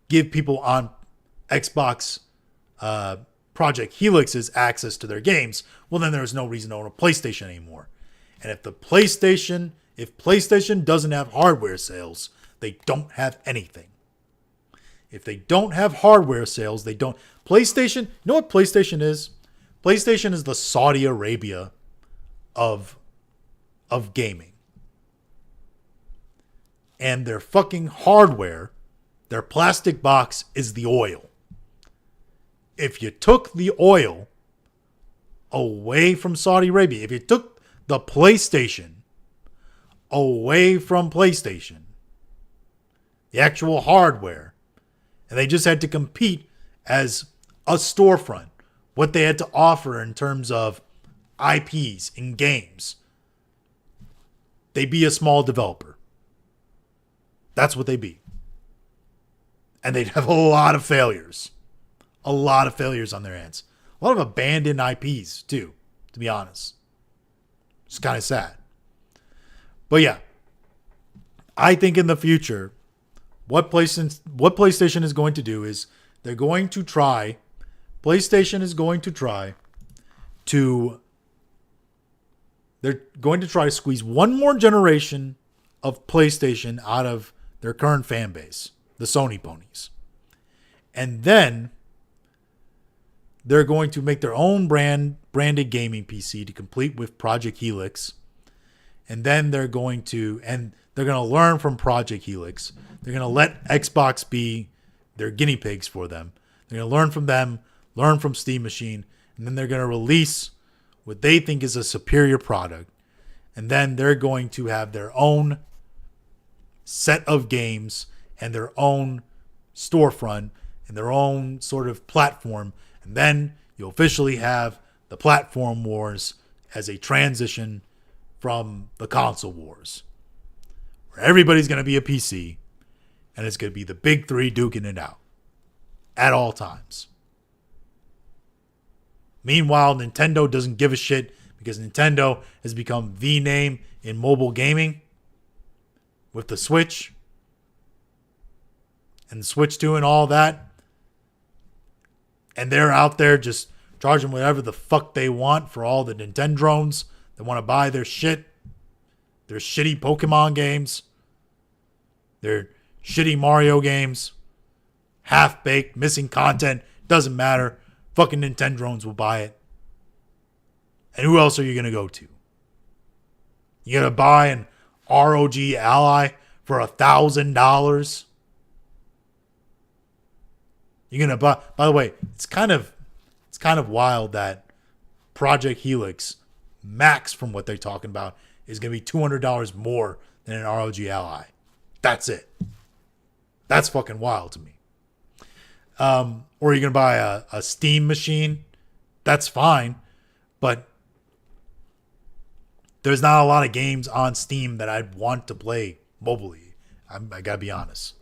people on Xbox Project Helix's access to their games. Well, then there's no reason to own a PlayStation anymore. And if PlayStation doesn't have hardware sales, they don't have anything. If they don't have hardware sales, they don't. PlayStation, you know what PlayStation is? PlayStation is the Saudi Arabia of gaming. And their fucking hardware, their plastic box is the oil. If you took the oil away from Saudi Arabia, if you took the PlayStation away from PlayStation, the actual hardware, and they just had to compete as a storefront, what they had to offer in terms of IPs and games, they'd be a small developer. That's what they'd be. And they'd have a lot of failures. A lot of failures on their hands. A lot of abandoned IPs, too, to be honest. It's kind of sad. But yeah, I think in the future, what PlayStation is going to do is they're going to try to squeeze one more generation of PlayStation out of their current fan base, the Sony ponies. And then they're going to make their own branded gaming PC to complete with Project Helix. And then they're going to learn from Project Helix. They're going to let Xbox be their guinea pigs for them. They're going to learn from them, learn from Steam Machine, and then they're going to release what they think is a superior product. And then they're going to have their own set of games and their own storefront and their own sort of platform. And then you officially have the platform wars as a transition from the console wars, where everybody's going to be a PC and it's going to be the big three duking it out at all times. Meanwhile, Nintendo doesn't give a shit because Nintendo has become the name in mobile gaming with the Switch and the Switch 2 and all that. And they're out there just charging whatever the fuck they want for all the Nintendrones that want to buy their shit. Their shitty Pokemon games. Their shitty Mario games. Half-baked, missing content. Doesn't matter. Fucking Nintendrones will buy it. And who else are you going to go to? You going to buy an ROG Ally for $1,000? You're going to buy... By the way, it's kind of wild that Project Helix, max from what they're talking about, is going to be $200 more than an ROG Ally. That's it. That's fucking wild to me. Or you're going to buy a Steam machine. That's fine. But there's not a lot of games on Steam that I'd want to play mobily. I gotta be honest.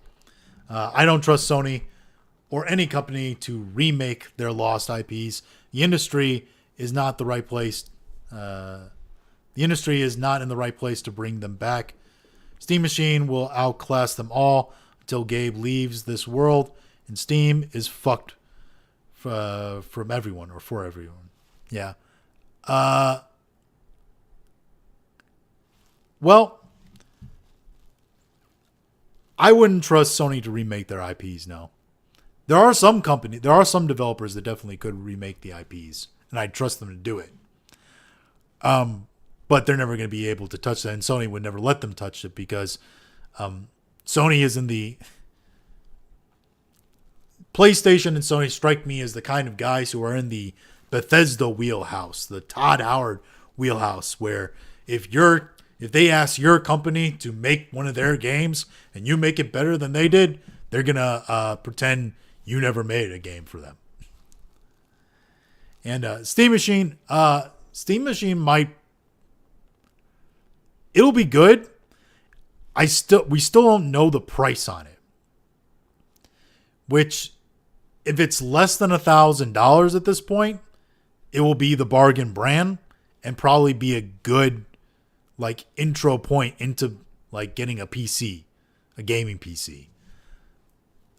I don't trust Sony or any company to remake their lost IPs. The industry is not the right place. The industry is not in the right place to bring them back. Steam Machine will outclass them all until Gabe leaves this world, and Steam is fucked from everyone or for everyone. Yeah. Well, I wouldn't trust Sony to remake their IPs. No, there are some developers that definitely could remake the IPs, and I'd trust them to do it. But they're never going to be able to touch that, and Sony would never let them touch it because Sony is in the PlayStation, and Sony strike me as the kind of guys who are in the Bethesda wheelhouse, the Todd Howard wheelhouse, where if they ask your company to make one of their games and you make it better than they did, they're gonna pretend you never made a game for them. And Steam Machine might, it'll be good. We still don't know the price on it. Which, if it's less than $1,000 at this point, it will be the bargain brand and probably be a good like intro point into like getting a PC, a gaming PC.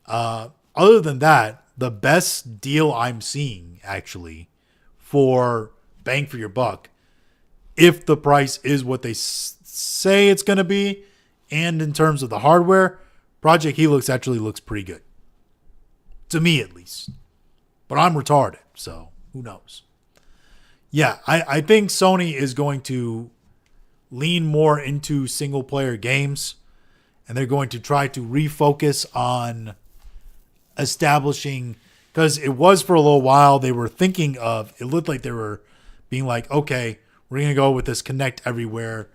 Other than that, the best deal I'm seeing actually for bang for your buck, if the price is what they say it's going to be, and in terms of the hardware, Project Helix actually looks pretty good. To me, at least. But I'm retarded, so who knows? Yeah, I think Sony is going to lean more into single-player games, and they're going to try to refocus on establishing, because it was for a little while, they were thinking of, it looked like they were being like, okay, we're going to go with this connect everywhere,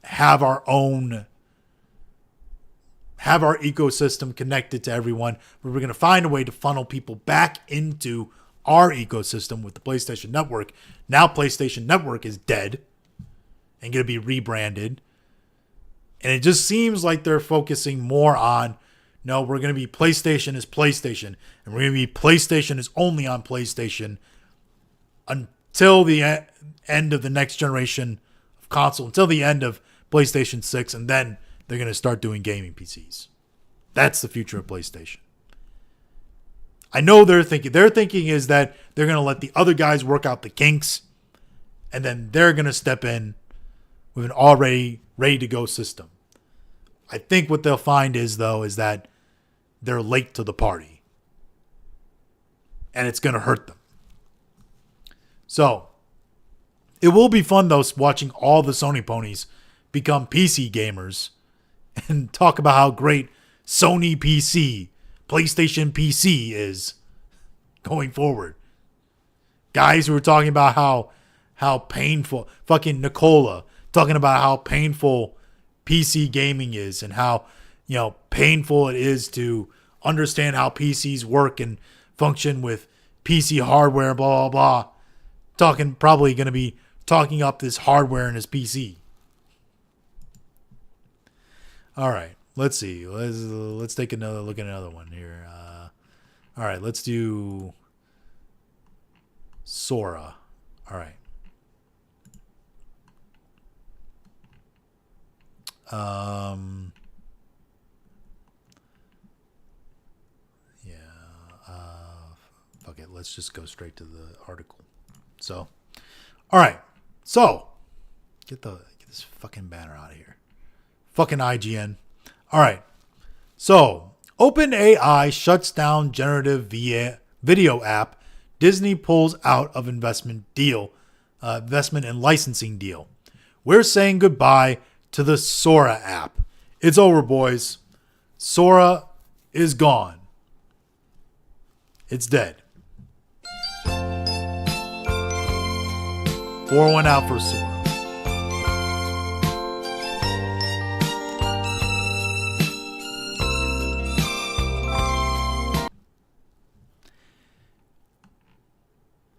have our ecosystem connected to everyone, but we're going to find a way to funnel people back into our ecosystem with the PlayStation Network. Now PlayStation Network is dead and going to be rebranded. And it just seems like they're focusing more on, no, we're going to be PlayStation is PlayStation, and we're going to be PlayStation is only on PlayStation until the end of the next generation of console, until the end of PlayStation 6, and then they're going to start doing gaming PCs. That's the future of PlayStation. I know they're thinking is that they're going to let the other guys work out the kinks, and then they're going to step in with an already ready-to-go system. I think what they'll find is that they're late to the party, and it's going to hurt them. So, it will be fun, though, watching all the Sony ponies become PC gamers and talk about how great Sony PC, PlayStation PC is going forward. Guys who are talking about how painful, fucking Nicola, talking about how painful PC gaming is and how, painful it is to understand how PCs work and function with PC hardware, blah, blah, blah. Probably going to be talking up this hardware in his PC. All right, let's see. Let's take another look at another one here. All right, let's do Sora. All right. Fuck it. Let's just go straight to the article. So, all right. So, get this fucking banner out of here. Fucking IGN. All right. So, OpenAI shuts down generative video app. Disney pulls out of investment and licensing deal. We're saying goodbye to the Sora app. It's over, boys. Sora is gone. It's dead. Pour one out for Sora.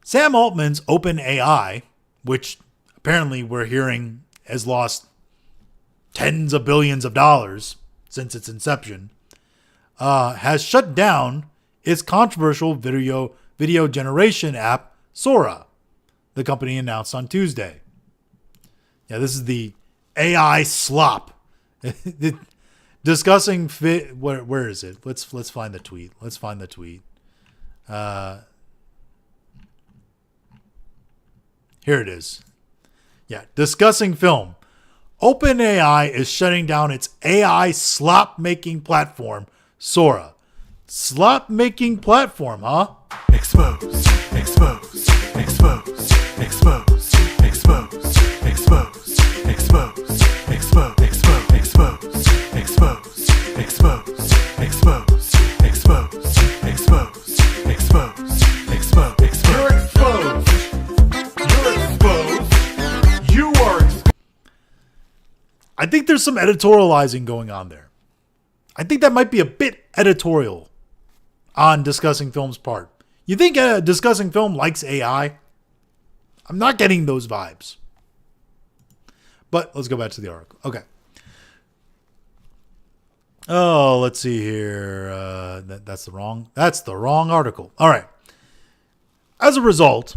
Sam Altman's OpenAI, which apparently we're hearing has lost tens of billions of dollars since its inception, has shut down its controversial video generation app, Sora, the company announced on Tuesday. Yeah, this is the AI slop. Discussing where is it? Let's find the tweet. Here it is. Yeah, discussing film. OpenAI is shutting down its AI slop making platform, Sora. Slop making platform, huh? Expose, expose, expose, expose, expose, expose, expose, expose, expose, expose, expose, expose, expose, expose, expose, expose, expose, expose. You're exposed. You're exposed. You are exposed. I think there's some editorializing going on there. I think that might be a bit editorial on Discussing Film's part. You think Discussing Film likes AI? I'm not getting those vibes. But let's go back to the article. Okay. Oh, let's see here. That's the wrong article. All right. As a result,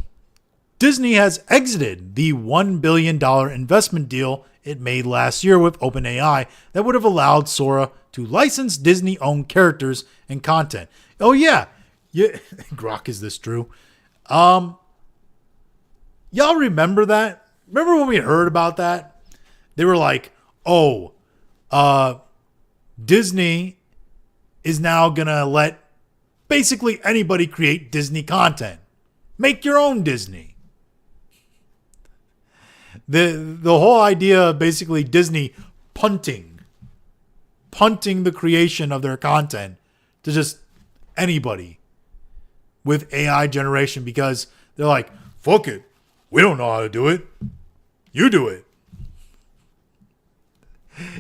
Disney has exited the $1 billion investment deal it made last year with OpenAI that would have allowed Sora to license Disney-owned characters and content. Oh, yeah. Grok, is this true? Y'all remember that? Remember when we heard about that? They were like, Disney is now going to let basically anybody create Disney content. Make your own Disney. The whole idea of basically Disney punting the creation of their content to just anybody with AI generation, because they're like, fuck it. We don't know how to do it. You do it.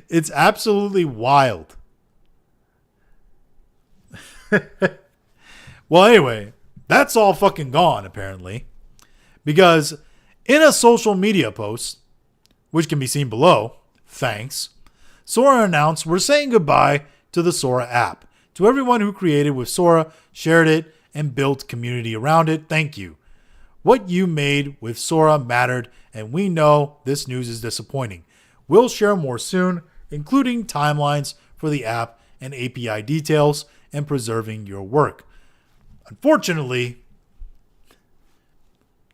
It's absolutely wild. Well, anyway, that's all fucking gone, apparently. Because in a social media post, which can be seen below, thanks, Sora announced, we're saying goodbye to the Sora app. To everyone who created with Sora, shared it, and built community around it, thank you. What you made with Sora mattered, and we know this news is disappointing. We'll share more soon, including timelines for the app and API details and preserving your work. Unfortunately,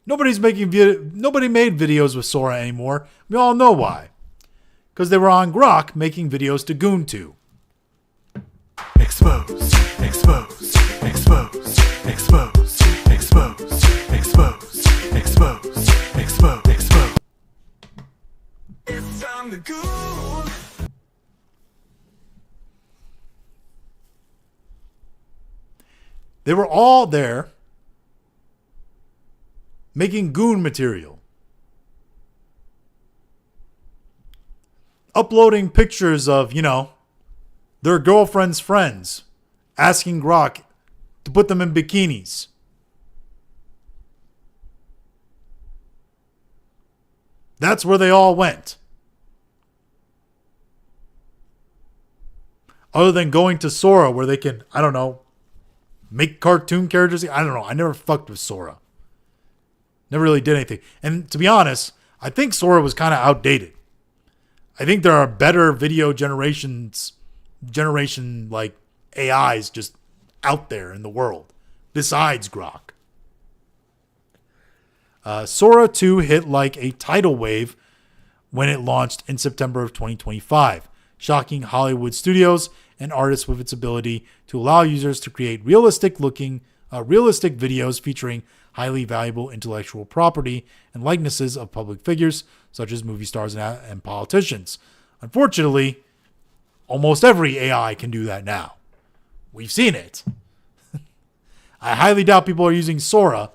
nobody made videos with Sora anymore. We all know why. Because they were on Grok making videos to Goon to. Expose, expose, expose, expose, expose, expose, expose, expose, expose. It's time to go. They were all there making Goon material. Uploading pictures of, their girlfriend's friends, asking Grok to put them in bikinis. That's where they all went. Other than going to Sora where they can, make cartoon characters. I don't know. I never fucked with Sora. Never really did anything. And to be honest, I think Sora was kind of outdated. I think there are better video generation like AIs just out there in the world besides Grok. Sora 2 hit like a tidal wave when it launched in September of 2025, shocking Hollywood studios and artists with its ability to allow users to create realistic videos featuring highly valuable intellectual property and likenesses of public figures such as movie stars and politicians. Unfortunately, almost every AI can do that now. We've seen it. I highly doubt people are using Sora.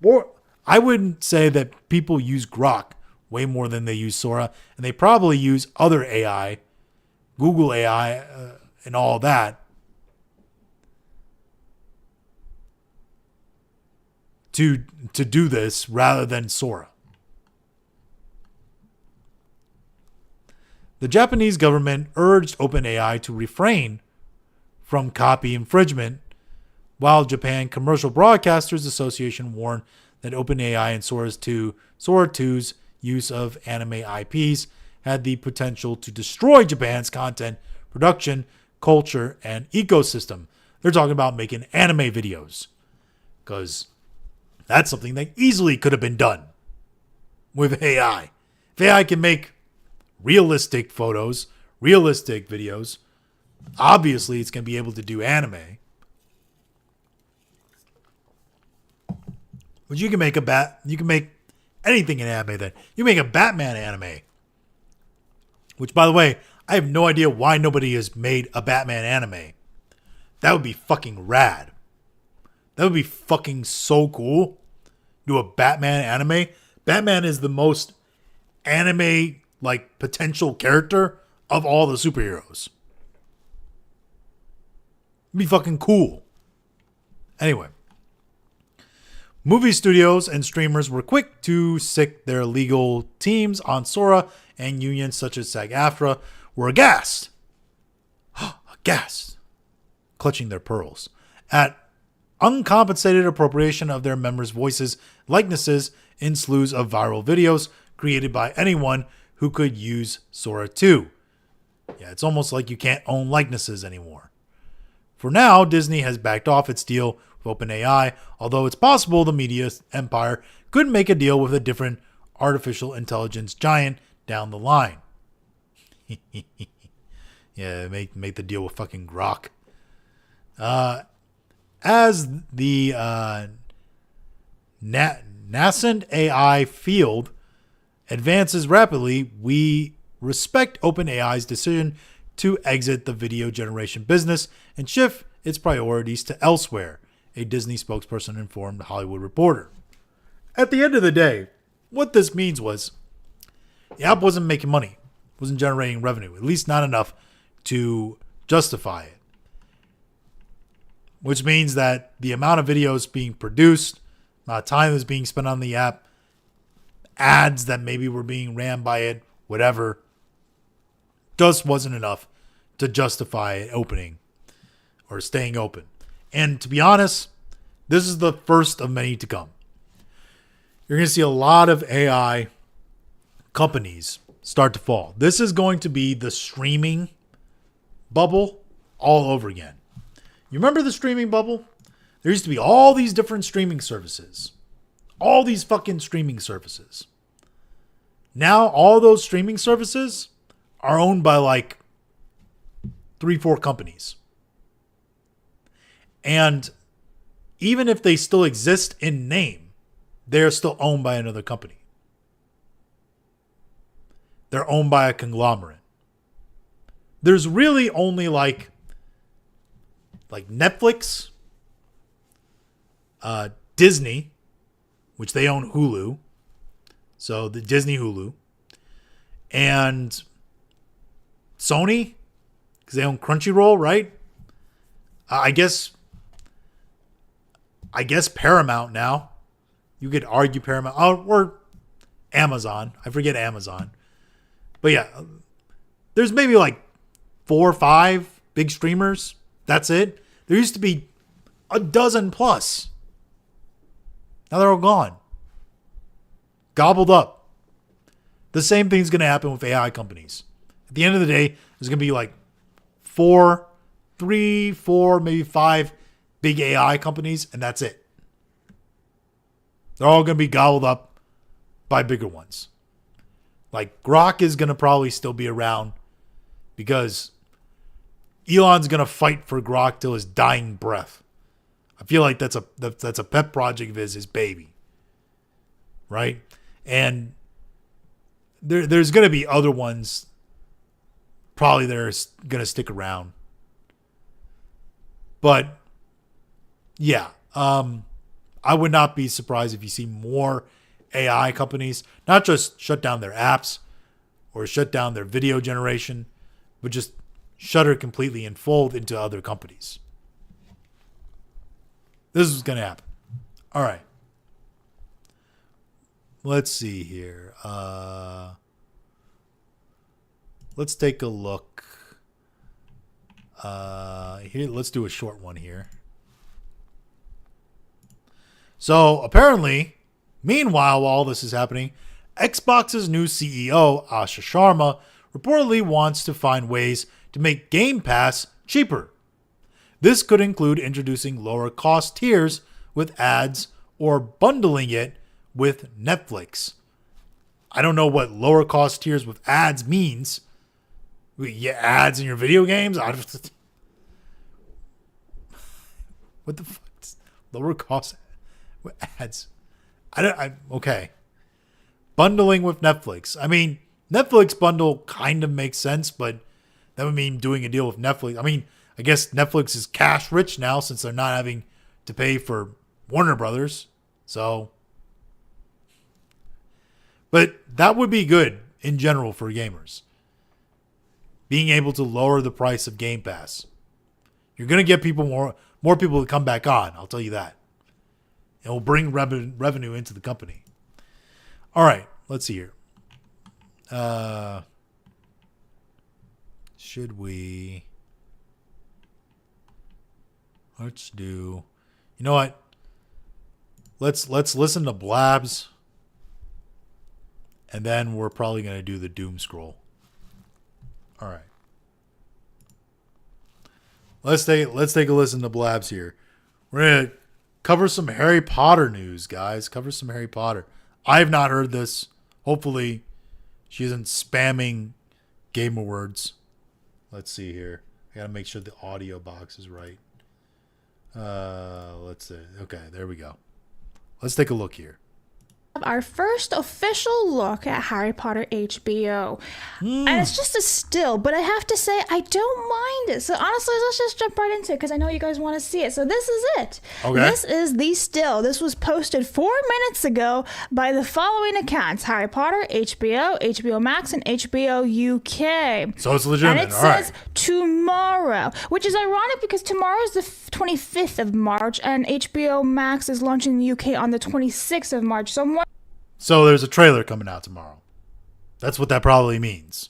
Or I wouldn't say that people use Grok way more than they use Sora, and they probably use other AI, Google AI, and all that to do this rather than Sora. The Japanese government urged OpenAI to refrain from copy infringement, while Japan Commercial Broadcasters Association warned that OpenAI and Sora 2's use of anime IPs had the potential to destroy Japan's content production, culture, and ecosystem. They're talking about making anime videos, because that's something that easily could have been done with AI. If AI can make realistic photos, realistic videos, obviously it's going to be able to do anime. But you can make you can make anything in anime then. You make a Batman anime. Which, by the way, I have no idea why nobody has made a Batman anime. That would be fucking rad. That would be fucking so cool. Do a Batman anime. Batman is the most anime like potential character of all the superheroes. It'd be fucking cool. Anyway. Movie studios and streamers were quick to sic their legal teams on Sora, and unions such as SAG-AFTRA were aghast, clutching their pearls, at uncompensated appropriation of their members' voices, likenesses in slews of viral videos created by anyone who could use Sora 2. Yeah, it's almost like you can't own likenesses anymore. For now, Disney has backed off its deal with OpenAI, although it's possible the media empire could make a deal with a different artificial intelligence giant down the line. Yeah, make the deal with fucking Grok. As the nascent AI field advances rapidly, we respect OpenAI's decision to exit the video generation business and shift its priorities to elsewhere, a Disney spokesperson informed The Hollywood Reporter. At the end of the day, what this means was the app wasn't making money, wasn't generating revenue, at least not enough to justify it. Which means that the amount of videos being produced, amount of time that's being spent on the app, ads that maybe were being ran by it, whatever, just wasn't enough to justify it opening or staying open. And to be honest, this is the first of many to come. You're going to see a lot of AI companies start to fall. This is going to be the streaming bubble all over again. You remember the streaming bubble? There used to be all these different streaming services. All these fucking streaming services. Now, all those streaming services are owned by like 3-4 companies. And even if they still exist in name, they're still owned by another company. They're owned by a conglomerate. There's really only like Netflix, Disney, which they own Hulu. So the Disney Hulu. And Sony, because they own Crunchyroll, right? I guess Paramount now. You could argue Paramount. Or Amazon. I forget Amazon. But yeah, there's maybe like 4 or 5 big streamers. That's it. There used to be a dozen plus. Now they're all gone. Gobbled up. The same thing's going to happen with AI companies. At the end of the day, there's going to be like 3, 4, maybe 5 big AI companies, and that's it. They're all going to be gobbled up by bigger ones. Like Grok is going to probably still be around because Elon's going to fight for Grok till his dying breath. I feel like that's a pet project of his baby. Right? And there's going to be other ones probably that are going to stick around. But yeah, I would not be surprised if you see more AI companies not just shut down their apps or shut down their video generation, but just shutter completely and fold into other companies. This is going to happen. All right. Let's see here. let's take a look. Here, let's do a short one here. So apparently, meanwhile, while all this is happening, Xbox's new CEO, Asha Sharma, reportedly wants to find ways to make Game Pass cheaper. This could include introducing lower cost tiers with ads or bundling it with Netflix. I don't know what lower cost tiers with ads means. We get ads in your video games? What the fuck? Lower cost with ads. Okay. Bundling with Netflix. I mean, Netflix bundle kind of makes sense, but that would mean doing a deal with Netflix. I mean, I guess Netflix is cash rich now since they're not having to pay for Warner Brothers. So, but that would be good in general for gamers. Being able to lower the price of Game Pass. You're going to get people more people to come back on. I'll tell you that. It will bring revenue into the company. All right, let's see here. Should we? Let's do. You know what? Let's listen to Blabs, and then we're probably gonna do the doom scroll. All right. Let's take a listen to Blabs here. We're gonna cover some Harry Potter news, guys. Cover some Harry Potter. I have not heard this. Hopefully, she isn't spamming Game Awards. Let's see here. I gotta make sure the audio box is right. Let's see. Okay, there we go. Let's take a look here. Our first official look at Harry Potter HBO. And it's just a still, but I have to say, I don't mind it. So honestly, let's just jump right into it because I know you guys want to see it. So this is it. Okay. This is the still. This was posted 4 minutes ago by the following accounts: Harry Potter, HBO, HBO Max, and HBO UK. So it's legitimate. And it All says right. tomorrow, which is ironic because tomorrow is the 25th of March and HBO Max is launching in the UK on the 26th of March. So I'm So there's a trailer coming out tomorrow. That's what that probably means.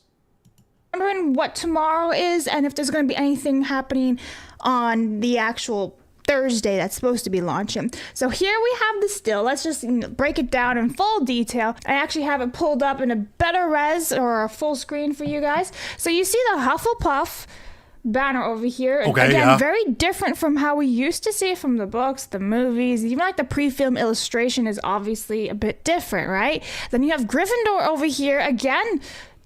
wondering what tomorrow is and if there's going to be anything happening on the actual Thursday that's supposed to be launching. So here we have the still. Let's just break it down in full detail. I actually have it pulled up in a better res or a full screen for you guys. So you see the Hufflepuff banner over here. Okay, again, yeah. very different from how we used to see it from the books, the movies. Even like the pre-film illustration is obviously a bit different, right? Then you have Gryffindor over here. Again,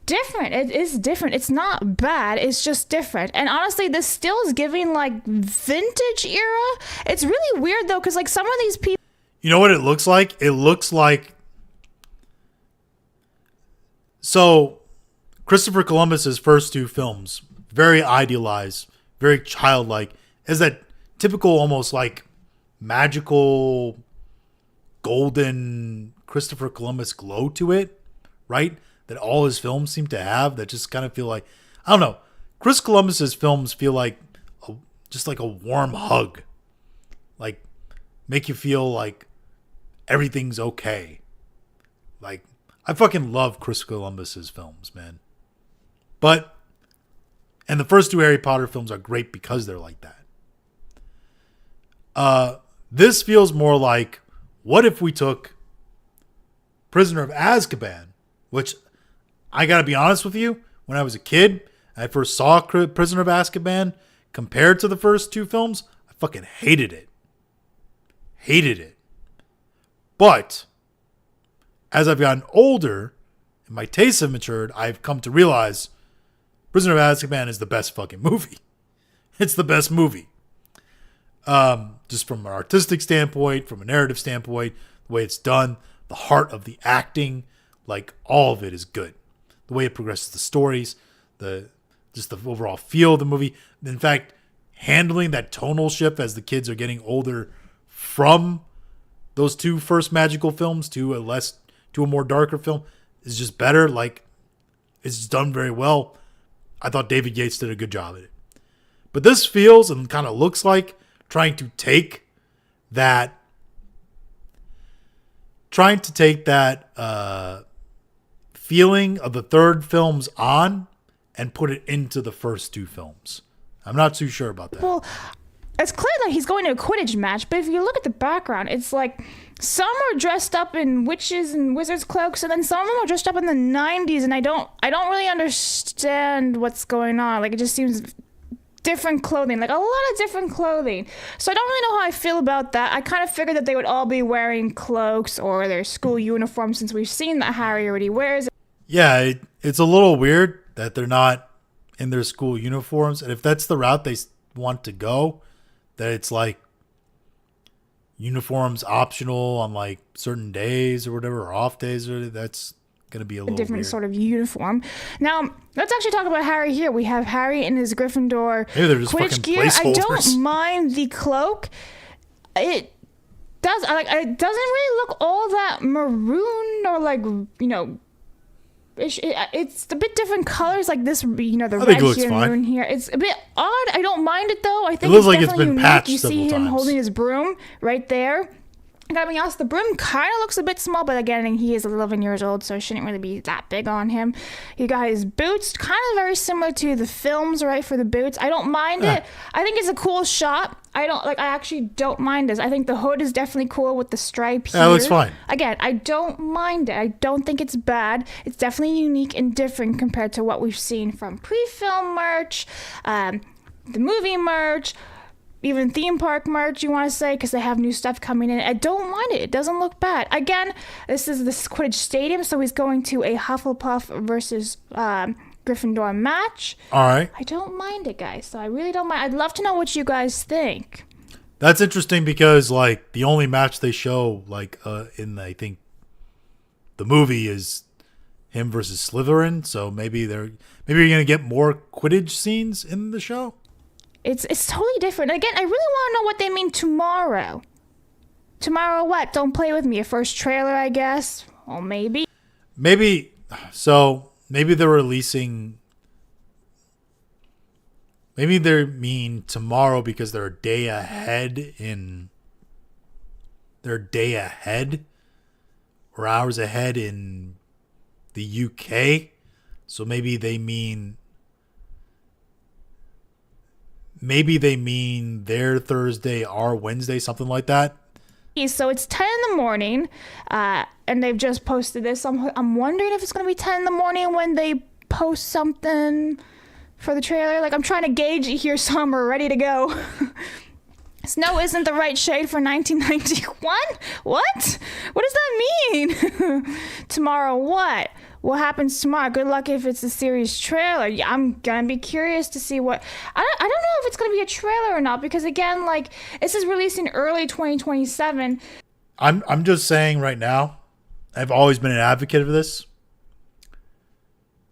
different. It is different. It's not bad. It's just different. And honestly, this still is giving like vintage era. It's really weird though, because like some of these people. You know what it looks like? It looks like. So, Christopher Columbus's first two films, very idealized, very childlike, is that typical almost like magical golden Christopher Columbus glow to it, right? That all his films seem to have, that just kind of feel like, I don't know, Chris Columbus's films feel like just like a warm hug, like make you feel like everything's okay. Like, I fucking love Chris Columbus's films, man. And the first two Harry Potter films are great because they're like that. This feels more like, what if we took Prisoner of Azkaban, which I gotta be honest with you, when I was a kid, and I first saw Prisoner of Azkaban, compared to the first two films, I fucking hated it. Hated it. But as I've gotten older and my tastes have matured, I've come to realize Prisoner of Azkaban is the best fucking movie. It's the best movie. Just from an artistic standpoint, from a narrative standpoint, the way it's done, the heart of the acting, like all of it is good. The way it progresses the stories, just the overall feel of the movie. In fact, handling that tonal shift as the kids are getting older from those two first magical films to a more darker film is just better. Like, it's done very well. I thought David Yates did a good job at it. But this feels and kind of looks like trying to take that feeling of the third films on and put it into the first two films. I'm not too sure about that. Well, it's clear that he's going to a Quidditch match, but if you look at the background, it's like some are dressed up in witches and wizards cloaks, and then some of them are dressed up in the 90s, and I don't really understand what's going on. Like, it just seems different clothing, like a lot of different clothing. So I don't really know how I feel about that. I kind of figured that they would all be wearing cloaks or their school uniforms, since we've seen that Harry already wears it. Yeah, it's a little weird that they're not in their school uniforms. And if that's the route they want to go, that it's like uniforms optional on like certain days or whatever, or off days, or that's going to be a little different weird. sort of uniform. Now, let's actually talk about Harry here. We have Harry in his Gryffindor Maybe they're just Quidditch fucking gear. I placeholders. don't mind the cloak. It does it doesn't really look all that maroon or like, it's a bit different colors, like this, the I think red it looks here, fine. maroon here. It's a bit odd. I don't mind it though. I think looks it's like it's definitely been unique. patched You see several him times. holding his broom right there. I gotta be honest, the broom kind of looks a bit small, but again, he is 11 years old, so it shouldn't really be that big on him. You got his boots, kind of very similar to the films, right, for the boots. I don't mind it. I think it's a cool shot. I actually don't mind this. I think the hood is definitely cool with the stripe here. Yeah, it looks fine. Again, I don't mind it. I don't think it's bad. It's definitely unique and different compared to what we've seen from pre-film merch, the movie merch, even theme park merch, you want to say, because they have new stuff coming in. I don't mind it. It doesn't look bad. Again, this is the Quidditch Stadium, so he's going to a Hufflepuff versus Gryffindor match. All right. I don't mind it, guys. So I really don't mind. I'd love to know what you guys think. That's interesting because, like, the only match they show, like, in, I think, the movie is him versus Slytherin. So maybe you're going to get more Quidditch scenes in the show. It's totally different. Again, I really want to know what they mean tomorrow. Tomorrow what? Don't play with me. A first trailer, I guess. Well, maybe. Maybe they're releasing. Maybe they mean tomorrow because they're a day ahead or hours ahead in the UK. So maybe they mean their Thursday, our Wednesday, something like that. So it's 10 in the morning, and they've just posted this. I'm wondering if it's going to be 10 in the morning when they post something for the trailer. Like, I'm trying to gauge it here so I'm ready to go. Snow isn't the right shade for 1991? What? What does that mean? Tomorrow what? What happens tomorrow? Good luck if it's a series trailer. Yeah, I'm gonna be curious to see what. I don't know if it's gonna be a trailer or not, because again, like, this is releasing early 2027. I'm just saying right now, I've always been an advocate of this.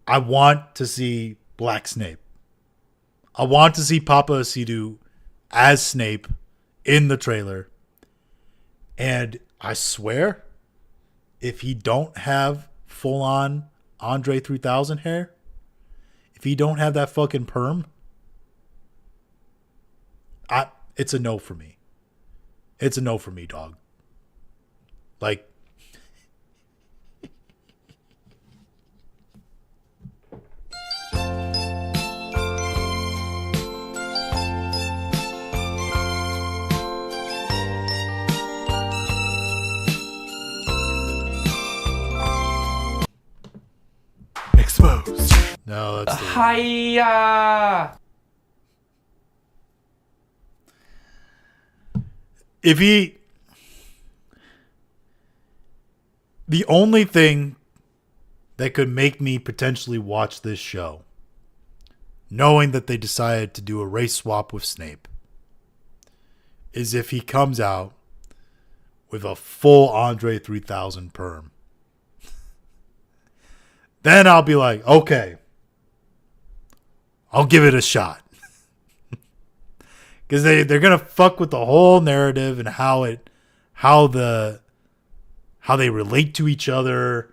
I want to see Black Snape. I want to see Papa Asidu as Snape in the trailer. And I swear, if he don't have full-on Andre 3000 hair, if he don't have that fucking perm, it's a no for me. It's a no for me, dog. Like, Exposed. no, that's the Hiya! if he, the only thing that could make me potentially watch this show, knowing that they decided to do a race swap with Snape, is if he comes out with a full Andre 3000 perm. Then I'll be like, okay, I'll give it a shot. Because they're gonna fuck with the whole narrative and how they relate to each other,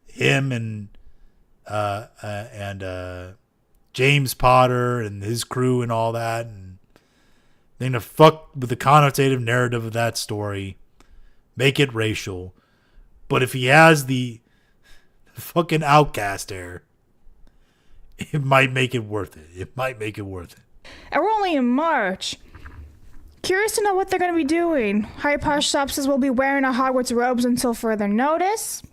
him and James Potter and his crew and all that, and they're gonna fuck with the connotative narrative of that story, make it racial. But if he has the fucking outcast hair, it might make it worth it. It might make it worth it. And we're only in March. Curious to know what they're going to be doing. Harry Potter shop says we'll be wearing our Hogwarts robes until further notice.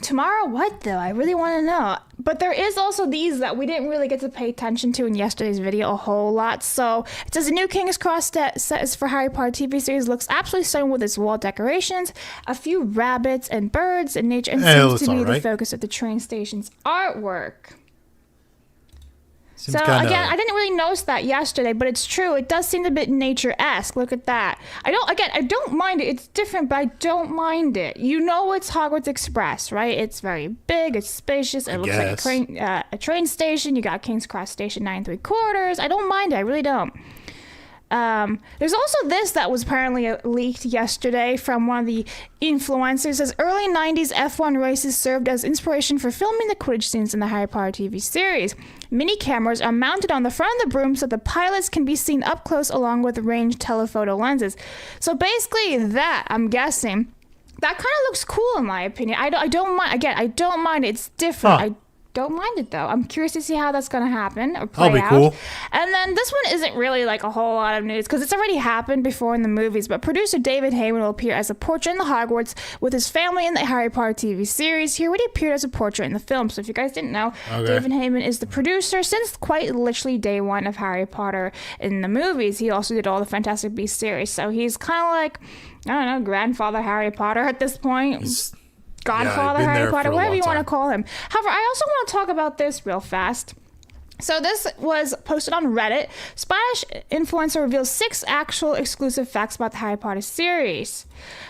Tomorrow, what though? I really want to know. But there is also these that we didn't really get to pay attention to in yesterday's video a whole lot. So it says the new King's Cross set is for Harry Potter TV series. Looks absolutely stunning with its wall decorations, a few rabbits and birds and nature, and seems to be the focus of the train station's artwork. Seems so kinda... again, I didn't really notice that yesterday, but it's true. It does seem a bit nature-esque. Look at that. I don't mind it. It's different, but I don't mind it. You know, it's Hogwarts Express, right? It's very big. It's spacious. It looks like a train station. You got King's Cross Station 9 3/4. I don't mind it. I really don't. There's also this that was apparently leaked yesterday from one of the influencers. It says early 90s F1 races served as inspiration for filming the Quidditch scenes in the Harry Potter TV series. Mini cameras are mounted on the front of the broom so the pilots can be seen up close along with ranged telephoto lenses. So basically that, I'm guessing, that kind of looks cool in my opinion. I don't mind. Again, I don't mind. It's different. I don't mind it though. I'm curious to see how that's going to happen or play out. Cool. And then this one isn't really like a whole lot of news because it's already happened before in the movies, but producer David Heyman will appear as a portrait in the Hogwarts with his family in the Harry Potter TV series. He already appeared as a portrait in the film, so if you guys didn't know, David Heyman is the producer since quite literally day one of Harry Potter in the movies. He also did all the Fantastic Beasts series, so he's kind of like, I don't know, grandfather Harry Potter at this point. Godfather Harry Potter, whatever you want to call him. However, I also want to talk about this real fast. So this was posted on Reddit. Spanish influencer reveals 6 actual exclusive facts about the Harry Potter series.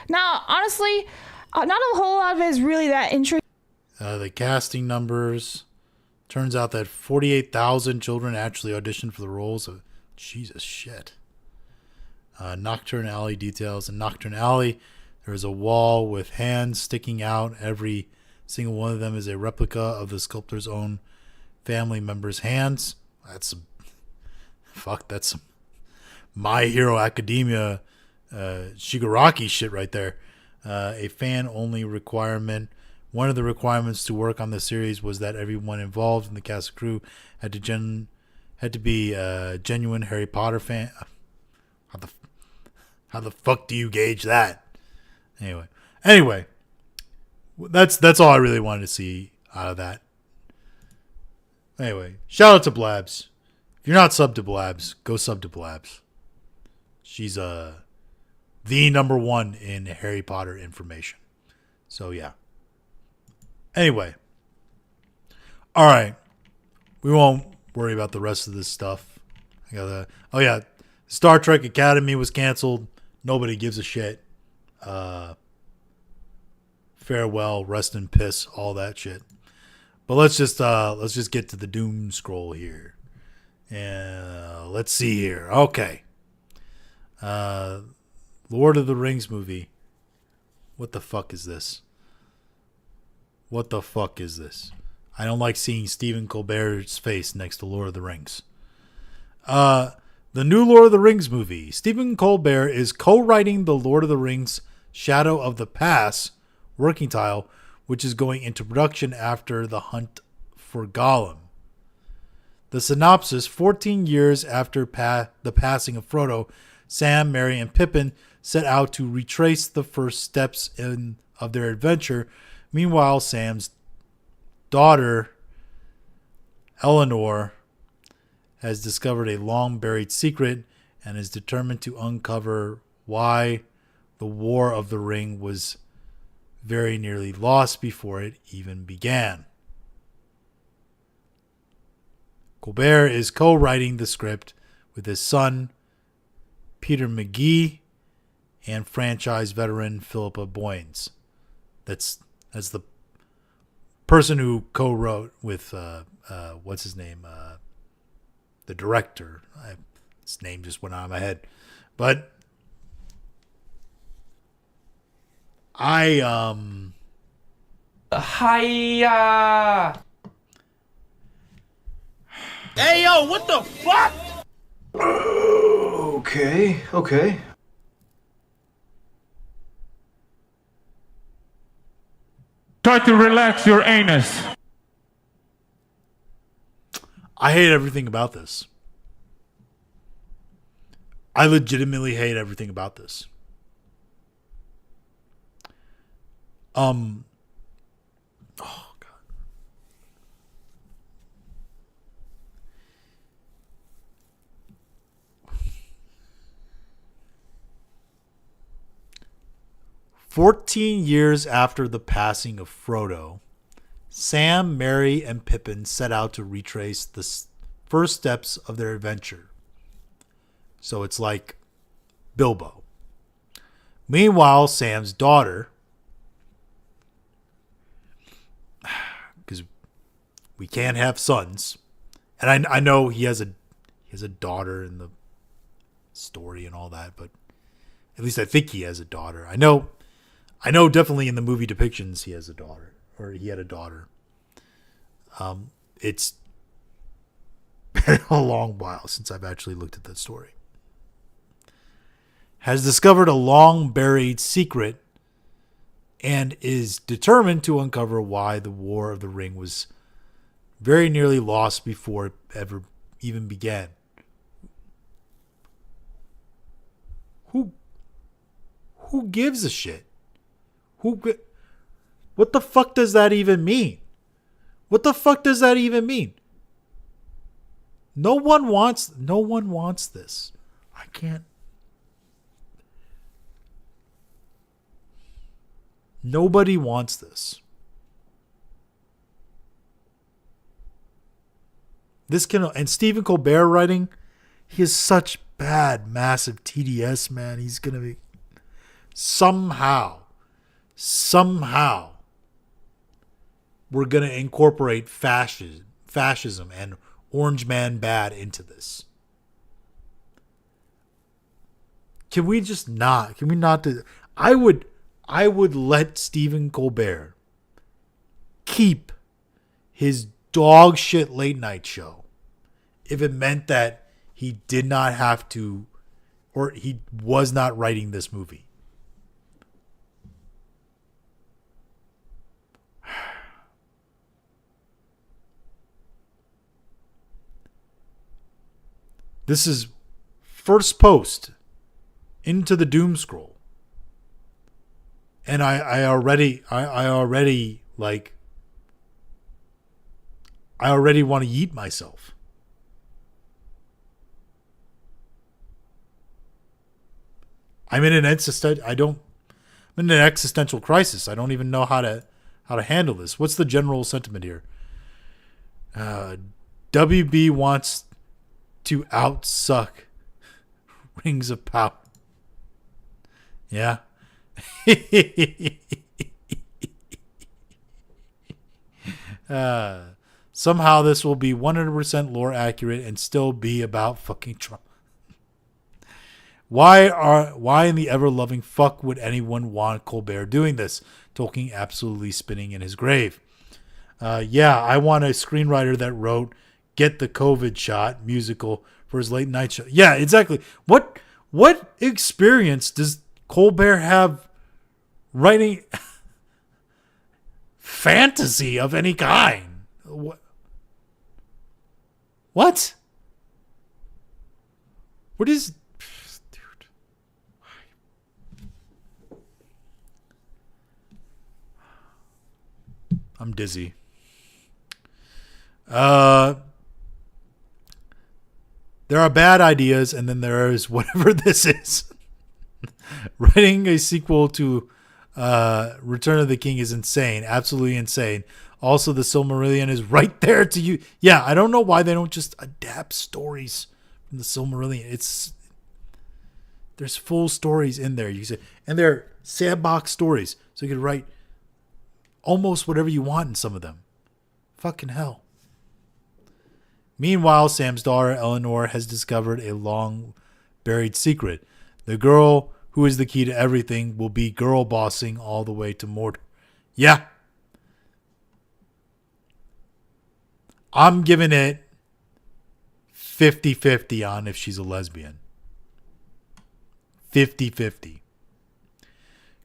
Now, honestly, not a whole lot of it is really that interesting. The casting numbers. Turns out that 48,000 children actually auditioned for the roles of... Jesus shit. Nocturne Alley details. In Nocturne Alley, there's a wall with hands sticking out. Every single one of them is a replica of the sculptor's own family members' hands. That's some My Hero Academia Shigaraki shit right there. A fan-only requirement. One of the requirements to work on the series was that everyone involved in the cast and crew had to be a genuine Harry Potter fan. How the fuck do you gauge that? Anyway, that's all I really wanted to see out of that. Anyway, shout out to Blabs. If you're not subbed to Blabs, go sub to Blabs. She's the number one in Harry Potter information. So yeah. Anyway, all right, we won't worry about the rest of this stuff. Star Trek Academy was canceled. Nobody gives a shit. Farewell, rest in piss, all that shit. But let's just get to the doom scroll here. Let's see here. Okay. Lord of the Rings movie. What the fuck is this? What the fuck is this? I don't like seeing Stephen Colbert's face next to Lord of the Rings. The new Lord of the Rings movie. Stephen Colbert is co-writing the Lord of the Rings Shadow of the Pass working title, which is going into production after The Hunt for Gollum. The synopsis: 14 years after the passing of Frodo, Sam, Merry, and Pippin set out to retrace the first steps of their adventure. Meanwhile, Sam's daughter, Eleanor, has discovered a long-buried secret and is determined to uncover why the War of the Ring was very nearly lost before it even began. Colbert is co-writing the script with his son, Peter McGee, and franchise veteran Philippa Boyens. That's the person who co-wrote with what's his name? The director. His name just went out of my head, but Hiya! Hey, yo, what the fuck? Okay. Try to relax your anus. I hate everything about this. I legitimately hate everything about this. Oh God. "14 years after the passing of Frodo, Sam, Merry, and Pippin set out to retrace the first steps of their adventure." So it's like Bilbo. "Meanwhile, Sam's daughter," because we can't have sons, and I know he has a daughter in the story and all that, but at least I think he has a daughter. I know definitely in the movie depictions he has a daughter, or he had a daughter. It's been a long while since I've actually looked at that story. "Has discovered a long buried secret and is determined to uncover why the War of the Ring was very nearly lost before it ever even began." Who gives a shit? What the fuck does that even mean? What the fuck does that even mean? No one wants this. I can't. Nobody wants this. And Stephen Colbert writing, he is such bad, massive TDS, man. He's going to be somehow, we're going to incorporate fascism and Orange Man bad into this. Can we not do? I would let Stephen Colbert keep his dog shit late night show if it meant that he did not have to, or he was not writing this movie. This is first post into the doom scroll. And I already want to yeet myself. I'm in an existential crisis. I don't even know how to handle this. What's the general sentiment here? WB wants to outsuck Rings of Power. Yeah. Somehow this will be 100% lore accurate and still be about fucking Trump. Why in the ever-loving fuck would anyone want Colbert doing this? Tolkien absolutely spinning in his grave. I want a screenwriter that wrote Get the COVID Shot musical for his late night show. Yeah, exactly. What experience does Colbert have writing fantasy of any kind? What? What is... Dude. I'm dizzy. There are bad ideas, and then there is whatever this is. Writing a sequel to Return of the King is insane. Absolutely insane. Also, the Silmarillion is right there to you. Yeah, I don't know why they don't just adapt stories from the Silmarillion. There's full stories in there. You can say, and they're sandbox stories, so you can write almost whatever you want in some of them. Fucking hell. Meanwhile, Sam's daughter, Eleanor, has discovered a long-buried secret. The girl who is the key to everything will be girl bossing all the way to Mordor. Yeah. I'm giving it 50-50 on if she's a lesbian. 50-50.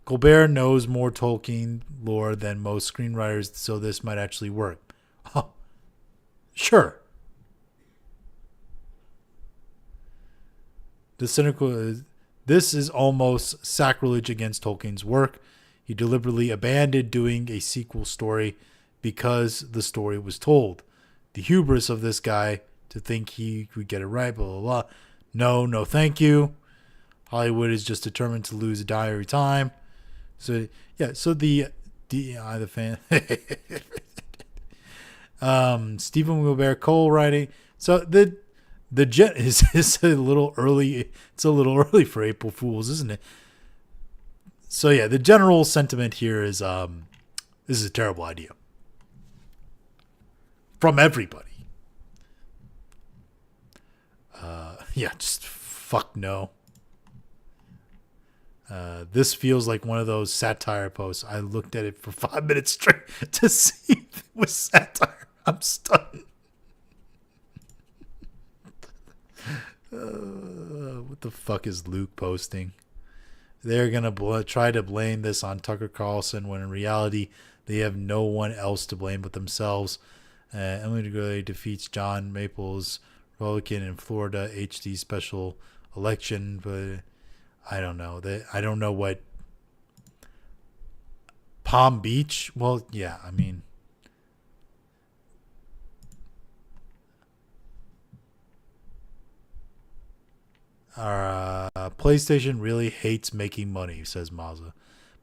Colbert knows more Tolkien lore than most screenwriters, so this might actually work. Oh, sure. This is almost sacrilege against Tolkien's work. He deliberately abandoned doing a sequel story because the story was told. The hubris of this guy to think he would get it right, blah, blah, blah. No, thank you. Hollywood is just determined to lose a die every time. So, yeah, so the DEI, the fan. Stephen Wilbert Cole writing. So the jet is a little early. It's a little early for April Fools, isn't it? So yeah, the general sentiment here is this is a terrible idea from everybody. Yeah, just fuck no. This feels like one of those satire posts. I looked at it for 5 minutes straight to see if it was satire. I'm stunned. What the fuck is Luke posting? They're going to try to blame this on Tucker Carlson when in reality they have no one else to blame but themselves. Emily Gurley defeats John Maples, Republican in Florida HD special election, but I don't know. I don't know what Palm Beach. Well, yeah, I mean, our PlayStation really hates making money, says Mazza.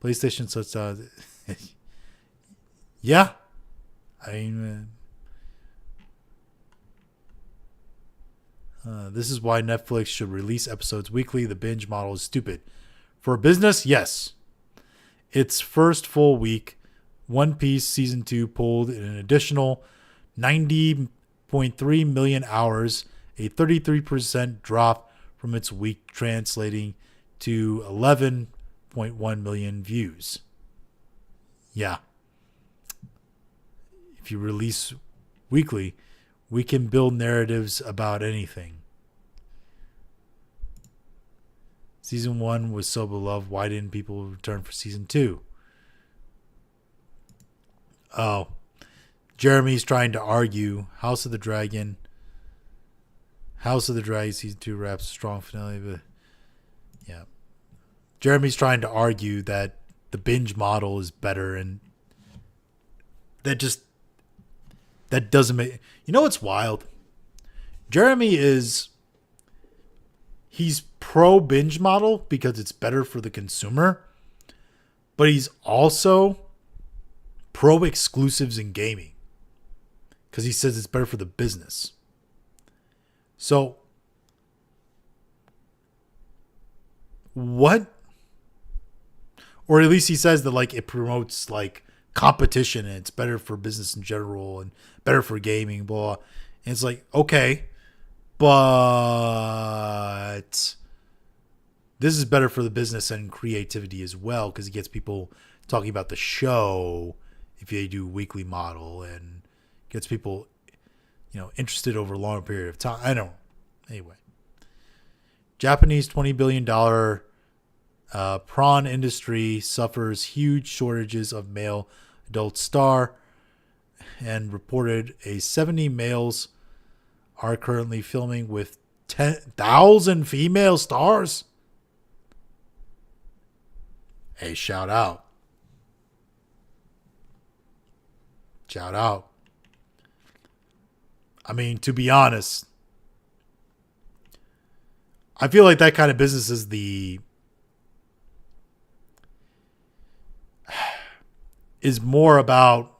PlayStation such yeah, I mean. This is why Netflix should release episodes weekly. The binge model is stupid. For a business, yes. Its first full week, One Piece Season 2 pulled in an additional 90.3 million hours, a 33% drop from its week, translating to 11.1 million views. Yeah. If you release weekly, we can build narratives about anything. Season 1 was so beloved. Why didn't people return for Season 2? Oh. Jeremy's trying to argue. House of the Dragon Season 2 wraps a strong finale. But yeah. Jeremy's trying to argue that the binge model is better, and that doesn't make... You know what's wild? Jeremy he's pro binge model because it's better for the consumer, but he's also pro exclusives in gaming because he says it's better for the business. So what? Or at least he says that like it promotes like competition and it's better for business in general and better for gaming, blah. And it's like, okay, but this is better for the business and creativity as well because it gets people talking about the show if they do weekly model and gets people, interested over a longer period of time. I don't know. Anyway, Japanese $20 billion prawn industry suffers huge shortages of male adult star and reported 70 males are currently filming with 10,000 female stars. Hey, shout out. Shout out. I mean, to be honest, I feel like that kind of business is more about,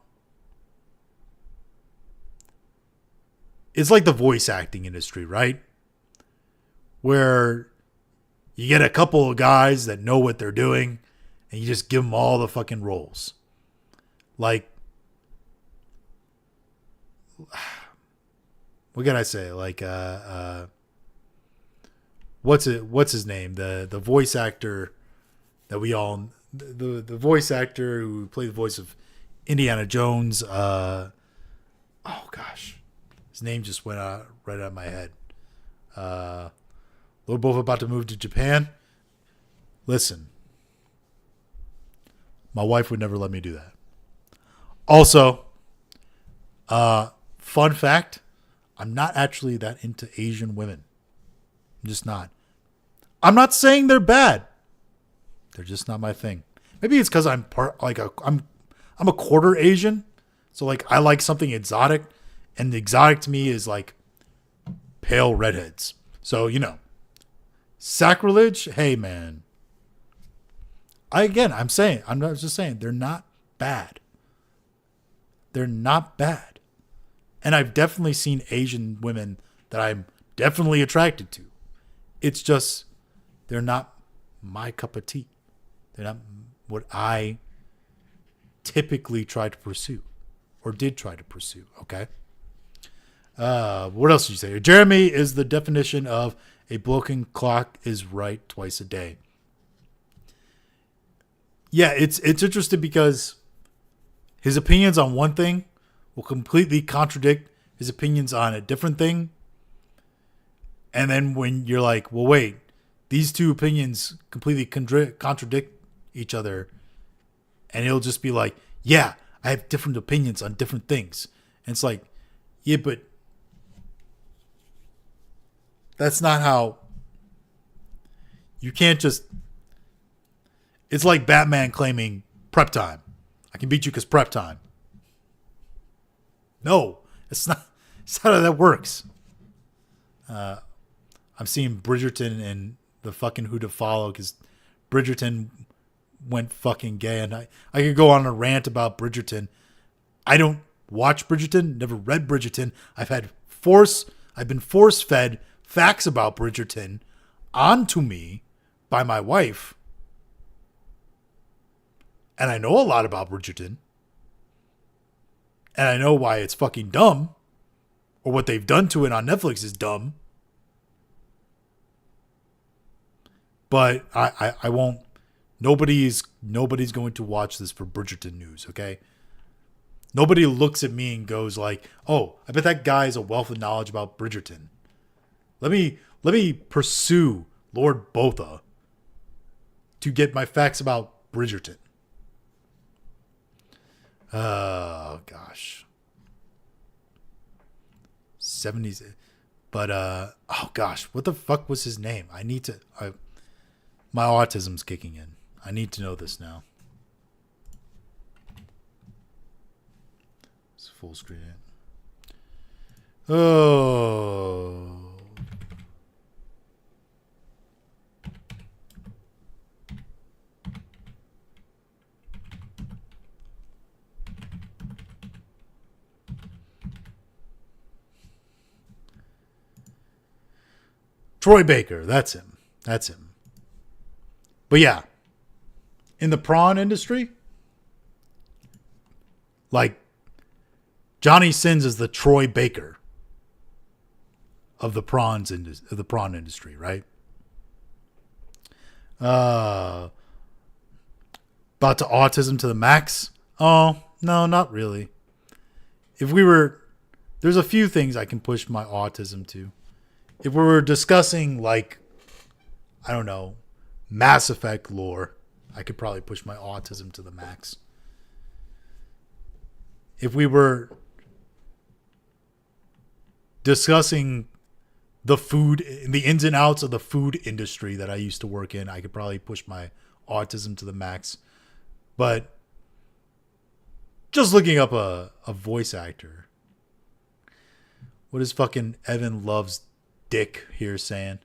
it's like the voice acting industry, right? Where you get a couple of guys that know what they're doing and you just give them all the fucking roles. Like, what can I say? Like, what's his name? The voice actor that we all, the voice actor who played the voice of Indiana Jones. Oh gosh, his name just went out right out of my head. We're both about to move to Japan. Listen, my wife would never let me do that. Also, fun fact, I'm not actually that into Asian women. I'm just not. I'm not saying they're bad. They're just not my thing. Maybe it's because I'm a quarter Asian, so like I like something exotic, and the exotic to me is like pale redheads. So sacrilege. Hey man, I'm just saying they're not bad. They're not bad, and I've definitely seen Asian women that I'm definitely attracted to. It's just they're not my cup of tea. They're not what I typically try to pursue or did try to pursue. Okay. What else did you say? Jeremy is the definition of a broken clock is right twice a day. Yeah, it's interesting because his opinions on one thing will completely contradict his opinions on a different thing. And then when you're like, well, wait, these two opinions completely contradict each other. And he'll just be like, yeah, I have different opinions on different things. And it's like, yeah, but that's not how you can't just. It's like Batman claiming prep time. I can beat you because prep time. No, it's not how that works. I'm seeing Bridgerton and the fucking Who to Follow because Bridgerton went fucking gay. And I could go on a rant about Bridgerton. I don't watch Bridgerton, never read Bridgerton. I've been force fed facts about Bridgerton onto me by my wife. And I know a lot about Bridgerton. And I know why it's fucking dumb. Or what they've done to it on Netflix is dumb. But I won't. Nobody's going to watch this for Bridgerton news, okay? Nobody looks at me and goes like, oh, I bet that guy has a wealth of knowledge about Bridgerton. Let me pursue Lord Botha to get my facts about Bridgerton. Oh, gosh. 70s. But, oh, gosh. What the fuck was his name? My autism's kicking in. I need to know this now. It's full screen. Oh. Troy Baker. That's him. But yeah, in the prawn industry, like Johnny Sins is the Troy Baker of the prawn industry, right? About to autism to the max? Oh, no, not really. There's a few things I can push my autism to. If we were discussing like, I don't know, Mass Effect lore, I could probably push my autism to the max. If we were discussing the ins and outs of the food industry that I used to work in, I could probably push my autism to the max. But just looking up a voice actor, what is fucking Evan Love's dick here saying?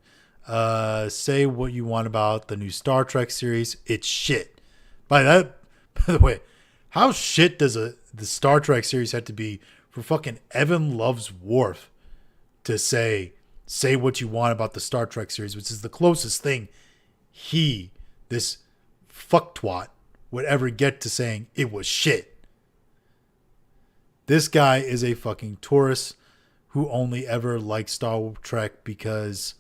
Say what you want about the new Star Trek series. It's shit. By the way, how shit does the Star Trek series have to be for fucking Evan Love's Worf to say what you want about the Star Trek series, which is the closest thing this fucktwat, would ever get to saying it was shit. This guy is a fucking tourist who only ever liked Star Trek because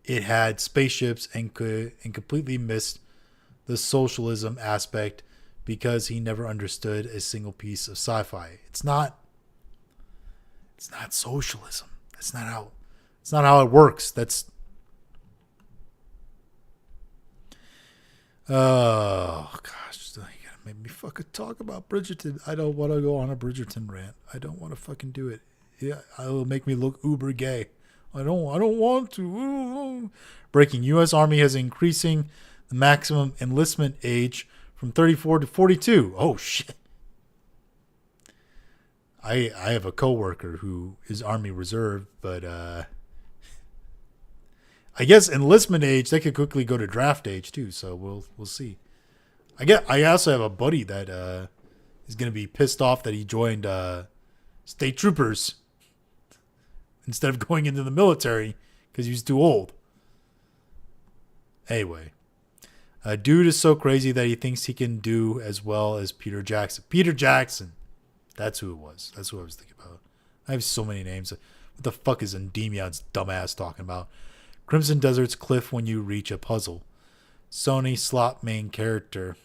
it had spaceships and completely missed the socialism aspect because he never understood a single piece of sci-fi. It's not socialism. It's not how it works. Oh gosh, you gotta make me fucking talk about Bridgerton. I don't want to go on a Bridgerton rant. I don't want to fucking do it. Yeah, it'll make me look uber gay I don't want to. Breaking U.S. Army has increasing the maximum enlistment age from 34 to 42. Oh, shit. I have a coworker who is Army Reserve, but I guess enlistment age, they could quickly go to draft age too, so we'll see. I also have a buddy that is going to be pissed off that he joined state troopers instead of going into the military because he's too old. Anyway, a dude is so crazy that he thinks he can do as well as Peter Jackson. Peter Jackson. That's who it was. That's who I was thinking about. I have so many names. What the fuck is Endemion's dumbass talking about? Crimson Desert's cliff when you reach a puzzle. Sony slot main character.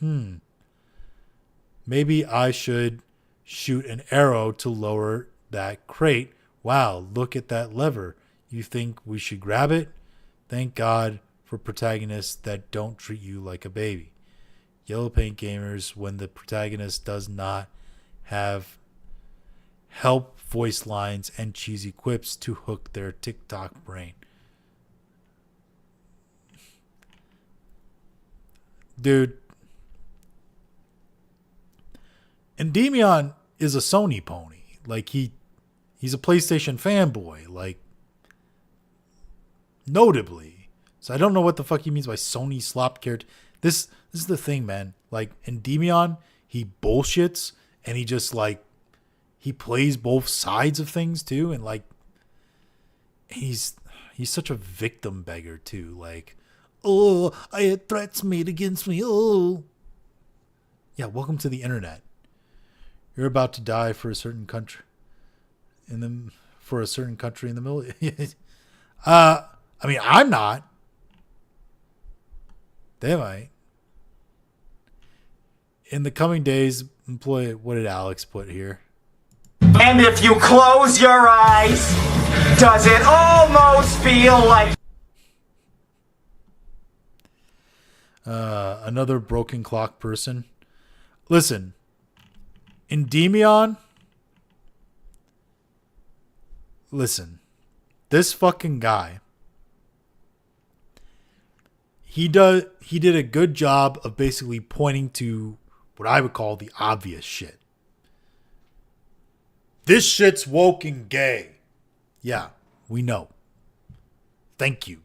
Maybe I should shoot an arrow to lower that crate. Wow, look at that lever. You think we should grab it? Thank God for protagonists that don't treat you like a baby. Yellow Paint Gamers, when the protagonist does not have help voice lines and cheesy quips to hook their TikTok brain. Dude, Endemion is a Sony pony. Like he's a PlayStation fanboy, like notably. So I don't know what the fuck he means by Sony slop character. This is the thing, man. Like Endemion, he bullshits and he just like he plays both sides of things too, and like he's such a victim beggar too. Like, oh, I had threats made against me. Oh, yeah. Welcome to the internet. You're about to die for a certain country in the middle. I mean, I'm not. They might. In the coming days, employ. What did Alex put here? And if you close your eyes, does it almost feel like... Another broken clock person. Listen, Endemion. Listen, this fucking guy. He did a good job of basically pointing to what I would call the obvious shit. This shit's woke and gay. Yeah, we know. Thank you.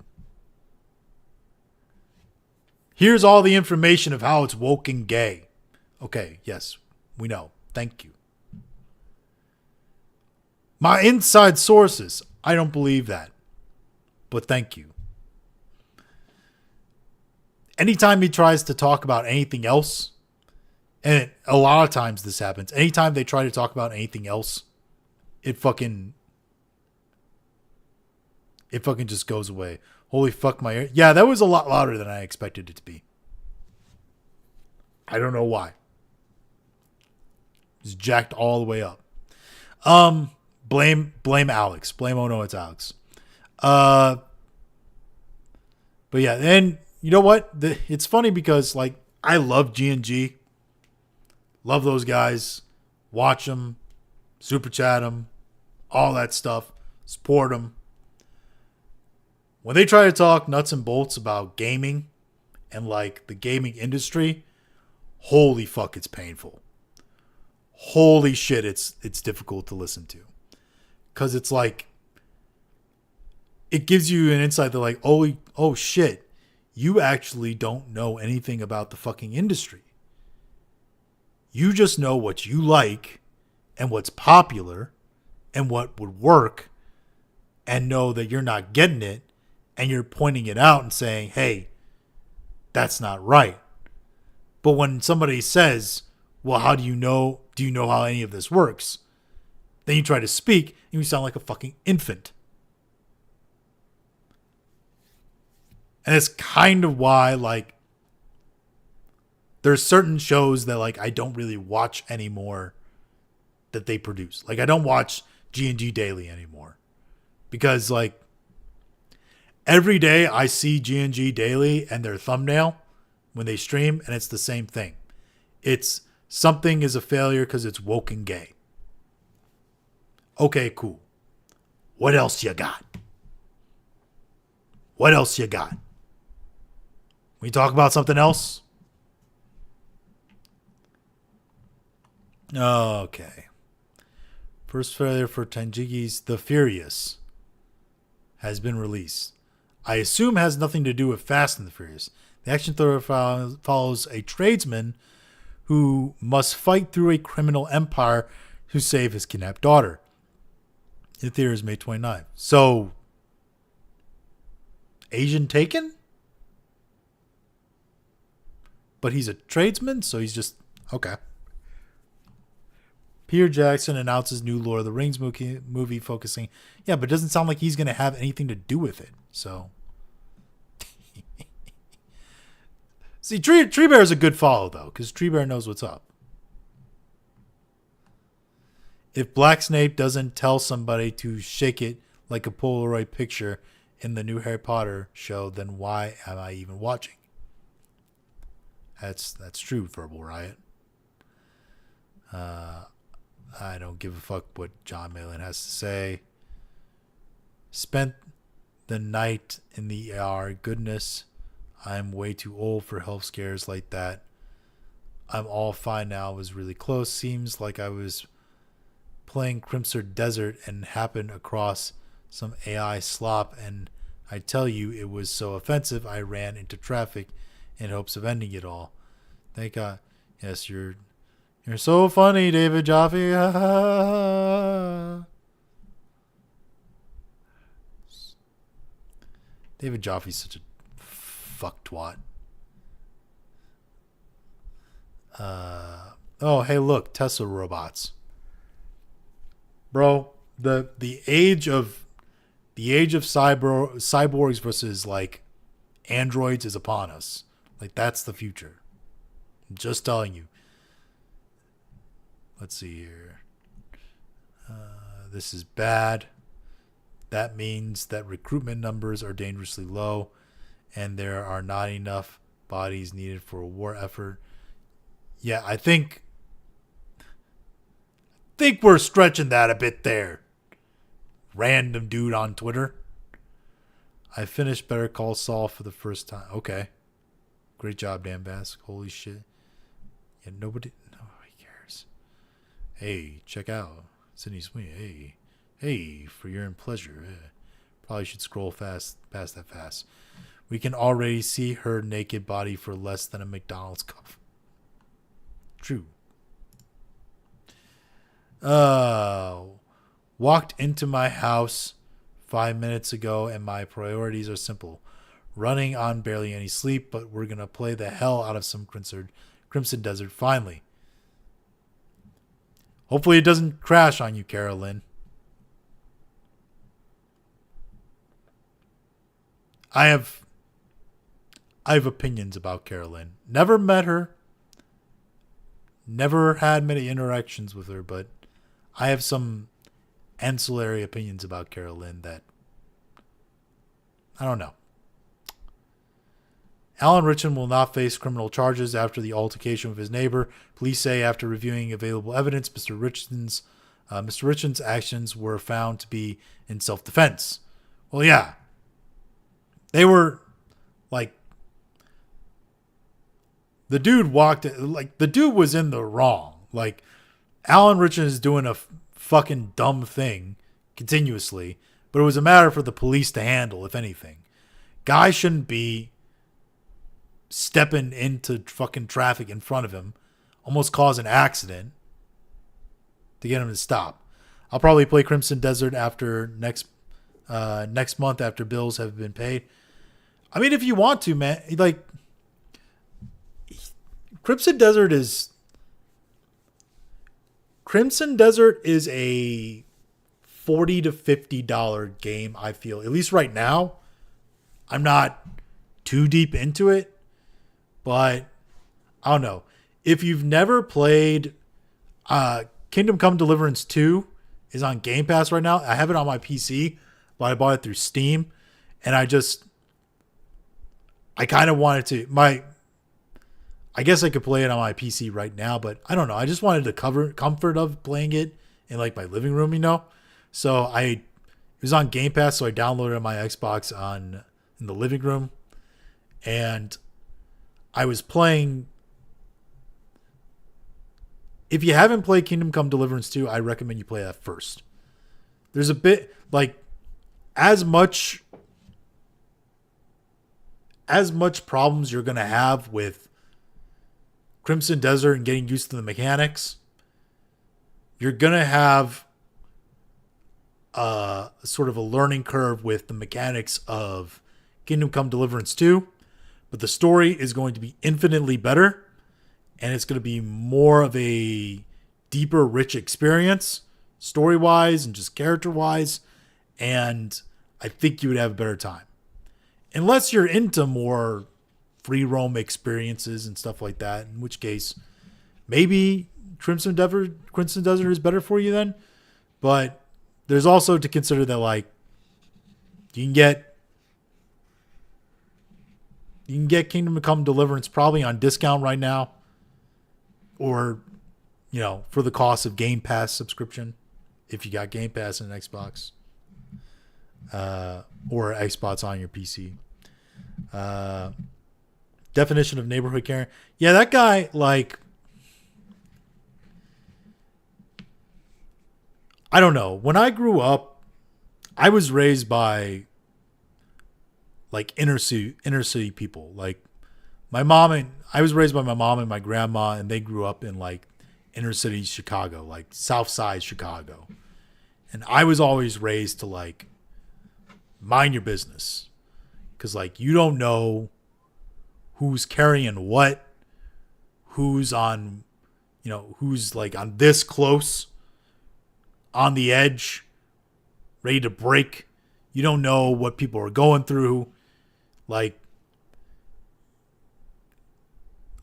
Here's all the information of how it's woke and gay. Okay, yes, we know. Thank you. My inside sources, I don't believe that. But thank you. Anytime he tries to talk about anything else, and a lot of times this happens, anytime they try to talk about anything else, it fucking just goes away. Holy fuck my ear. Yeah, that was a lot louder than I expected it to be. I don't know why. It's jacked all the way up. Blame Alex. Blame oh no, it's Alex. But yeah, and you know what? It's funny because like I love G&G. Love those guys. Watch them. Super chat them. All that stuff. Support them. When they try to talk nuts and bolts about gaming and like the gaming industry, holy fuck, it's painful. Holy shit, it's difficult to listen to. Cause it's like it gives you an insight that like, oh shit, you actually don't know anything about the fucking industry. You just know what you like and what's popular and what would work and know that you're not getting it and you're pointing it out and saying, hey, that's not right. But when somebody says, well, how do you know how any of this works? Then you try to speak and you sound like a fucking infant. And it's kind of why, like, there's certain shows that, like, I don't really watch anymore that they produce. Like, I don't watch G&G Daily anymore. Because, like, every day I see G&G Daily and their thumbnail when they stream, and it's the same thing. It's something is a failure because it's woke and gay. Okay, cool. What else you got? What else you got? We talk about something else? Okay. First trailer for Tanjigi's The Furious has been released. I assume has nothing to do with Fast and the Furious. The action thriller follows a tradesman who must fight through a criminal empire to save his kidnapped daughter. In theaters May 29th. So, Asian taken? But he's a tradesman, so he's just... Okay. Peter Jackson announces new Lord of the Rings movie focusing... Yeah, but it doesn't sound like he's going to have anything to do with it. So... See, Tree Bear is a good follow, though, because Tree Bear knows what's up. If Black Snape doesn't tell somebody to shake it like a Polaroid picture in the new Harry Potter show, then why am I even watching? That's true, Verbal Riot. I don't give a fuck what John Malin has to say. Spent the night in the ER. Goodness, I'm way too old for health scares like that. I'm all fine now. I was really close. Seems like I was playing Crimson Desert and happened across some AI slop, and I tell you, it was so offensive I ran into traffic in hopes of ending it all. Thank God. Yes, you're so funny, David Jaffe. David Jaffe's such a fuck twat. Oh, hey, look, Tesla robots. Bro, the age of cyborgs versus like androids is upon us. Like, that's the future. I'm just telling you. Let's see here. This is bad. That means that recruitment numbers are dangerously low, and there are not enough bodies needed for a war effort. Yeah, I think we're stretching that a bit there. Random dude on Twitter. I finished Better Call Saul for the first time. Okay. Great job, Dan Bask. Holy shit. Yeah, nobody cares. Hey, check out Sydney Sweeney. Hey, for your pleasure. Probably should scroll past that fast. We can already see her naked body for less than a McDonald's cup. True. Walked into my house 5 minutes ago, and my priorities are simple. Running on barely any sleep, but we're going to play the hell out of some Crimson Desert finally. Hopefully it doesn't crash on you, Carolyn. I have opinions about Carolyn. Never met her. Never had many interactions with her, but I have some ancillary opinions about Carolyn that I don't know. Alan Richardson will not face criminal charges after the altercation with his neighbor. Police say after reviewing available evidence, Mr. Richardson's actions were found to be in self-defense. Well, yeah. They were like, the dude was in the wrong. Like, Alan Richardson is doing a fucking dumb thing continuously, but it was a matter for the police to handle, if anything. Guy shouldn't be stepping into fucking traffic in front of him, almost cause an accident to get him to stop. I'll probably play Crimson Desert after next month after bills have been paid. I mean, if you want to, man, like, Crimson Desert is a $40 to $50 game, I feel. At least right now. I'm not too deep into it, but I don't know. If you've never played Kingdom Come Deliverance 2 is on Game Pass right now. I have it on my PC, but I bought it through Steam, and I kind of wanted to I guess I could play it on my PC right now, but I don't know. I just wanted the comfort of playing it in like my living room, you know? So it was on Game Pass, so I downloaded it on my Xbox in in the living room, and I was playing. If you haven't played Kingdom Come Deliverance 2, I recommend you play that first. There's a bit like as much problems you're going to have with Crimson Desert and getting used to the mechanics, you're going to have sort of a learning curve with the mechanics of Kingdom Come Deliverance 2, but the story is going to be infinitely better, and it's going to be more of a deeper, rich experience, story-wise and just character-wise, and I think you would have a better time. Unless you're into more free roam experiences and stuff like that, in which case maybe Crimson Desert is better for you then. But there's also to consider that like you can get Kingdom Come Deliverance probably on discount right now, or for the cost of Game Pass subscription if you got Game Pass and an Xbox, or Xbox on your PC. Definition of neighborhood Karen. Yeah, that guy, like, I don't know. When I grew up, I was raised by like inner city people. Like I was raised by my mom and my grandma, and they grew up in like inner city Chicago, like South Side Chicago. And I was always raised to like mind your business. Because like you don't know who's carrying what, who's on, who's like on this close, on the edge, ready to break. You don't know what people are going through. Like,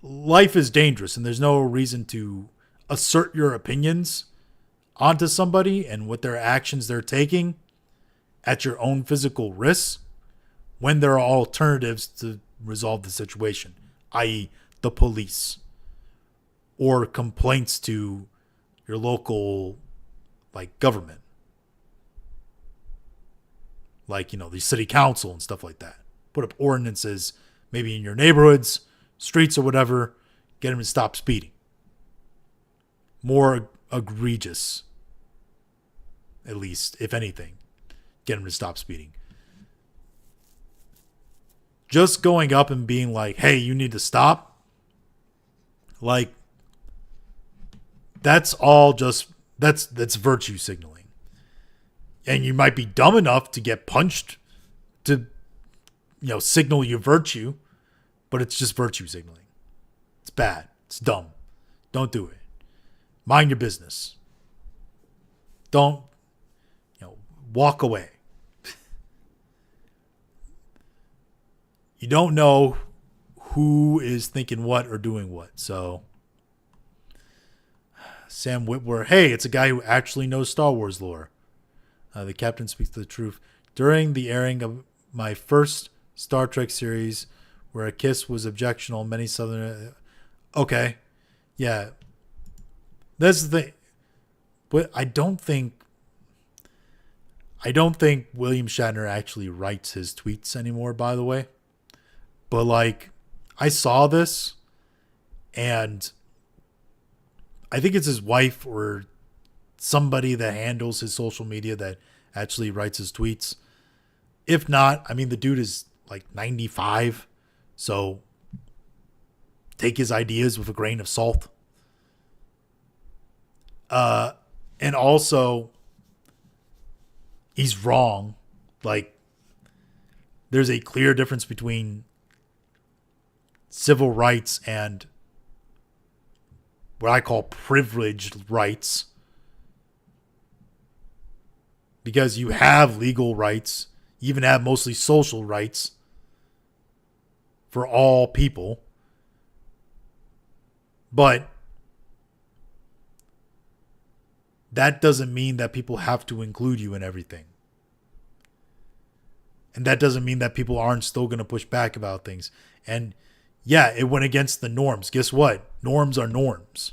life is dangerous, and there's no reason to assert your opinions onto somebody and what their actions they're taking at your own physical risk when there are alternatives to resolve the situation, i.e. the police or complaints to your local like government, like the city council and stuff like that. Put up ordinances maybe in your neighborhoods, streets or whatever, get them to stop speeding. More egregious, at least, if anything, get them to stop speeding. Just going up and being like, hey, you need to stop. Like, that's all just, that's virtue signaling. And you might be dumb enough to get punched to, signal your virtue, but it's just virtue signaling. It's bad. It's dumb. Don't do it. Mind your business. Don't, walk away. You don't know who is thinking what or doing what. So, Sam Whitwer, hey, it's a guy who actually knows Star Wars lore. The captain speaks the truth. During the airing of my first Star Trek series, where a kiss was objectionable, many Southern... Okay. Yeah. That's the thing. But I don't think William Shatner actually writes his tweets anymore, by the way. But, like, I saw this, and I think it's his wife or somebody that handles his social media that actually writes his tweets. If not, I mean, the dude is, like, 95, so take his ideas with a grain of salt. And also, he's wrong. Like, there's a clear difference between civil rights and what I call privileged rights. Because you have legal rights, you even have mostly social rights for all people. But that doesn't mean that people have to include you in everything. And that doesn't mean that people aren't still going to push back about things. And yeah, it went against the norms. Guess what? Norms are norms.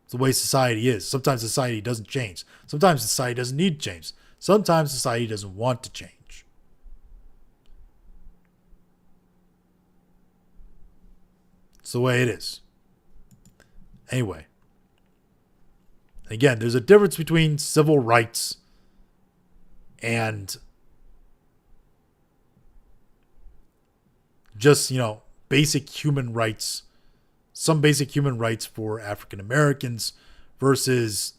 It's the way society is. Sometimes society doesn't change. Sometimes society doesn't need to change. Sometimes society doesn't want to change. It's the way it is. Anyway. Again, there's a difference between civil rights and just, basic human rights. Some basic human rights for African Americans versus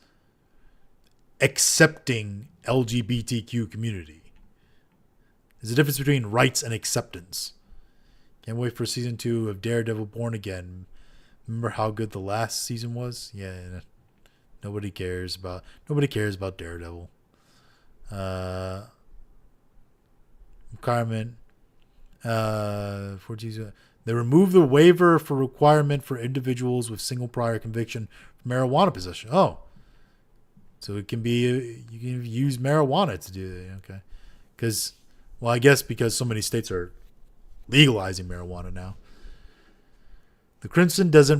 accepting LGBTQ community. There's a difference between rights and acceptance. Can't wait for season 2 of Daredevil Born Again. Remember how good the last season was? Yeah, nobody cares about Daredevil. Requirement for Jesus. They remove the waiver for requirement for individuals with single prior conviction for marijuana possession. Oh, so it can be you can use marijuana to do it. Okay, because I guess because so many states are legalizing marijuana now. The Crimson Desert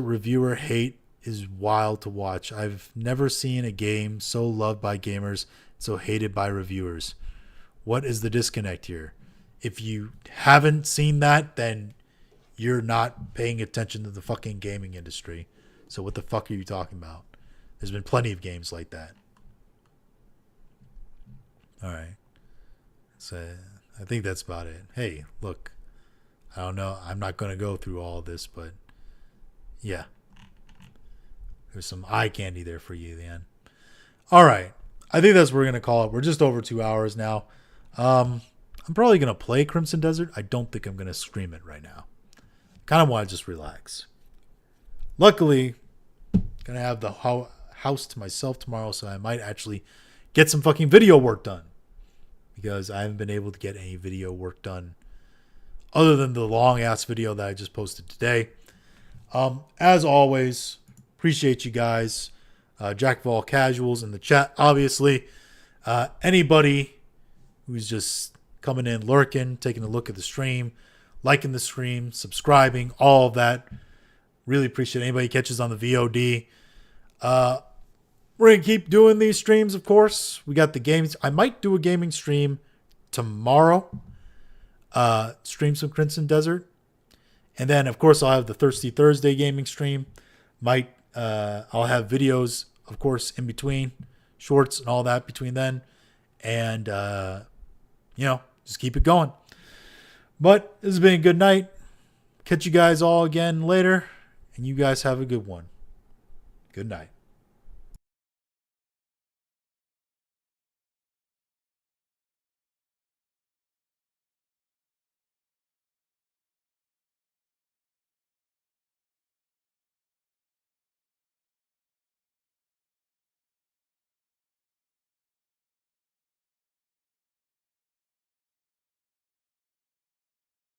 Reviewer hate is wild to watch. I've never seen a game so loved by gamers, so hated by reviewers. What is the disconnect here? If you haven't seen that, then you're not paying attention to the fucking gaming industry. So what the fuck are you talking about? There's been plenty of games like that. All right. So I think that's about it. Hey, look, I don't know. I'm not going to go through all of this, but yeah. There's some eye candy there for you, then. All right. I think that's what we're going to call it. We're just over 2 hours now. I'm probably going to play Crimson Desert. I don't think I'm going to stream it right now. Kind of want to just relax. Luckily, going to have the house to myself tomorrow, so I might actually get some fucking video work done. Because I haven't been able to get any video work done other than the long-ass video that I just posted today. As always, appreciate you guys. Jack of all casuals in the chat, obviously. Anybody who's just coming in, lurking, taking a look at the stream, liking the stream, subscribing, all of that. Really appreciate anybody who catches on the VOD. We're going to keep doing these streams, of course. We got the games. I might do a gaming stream tomorrow. Stream some Crimson Desert. And then, of course, I'll have the Thirsty Thursday gaming stream. I'll have videos, of course, in between. Shorts and all that between then. And, just keep it going. But this has been a good night. Catch you guys all again later. And you guys have a good one. Good night.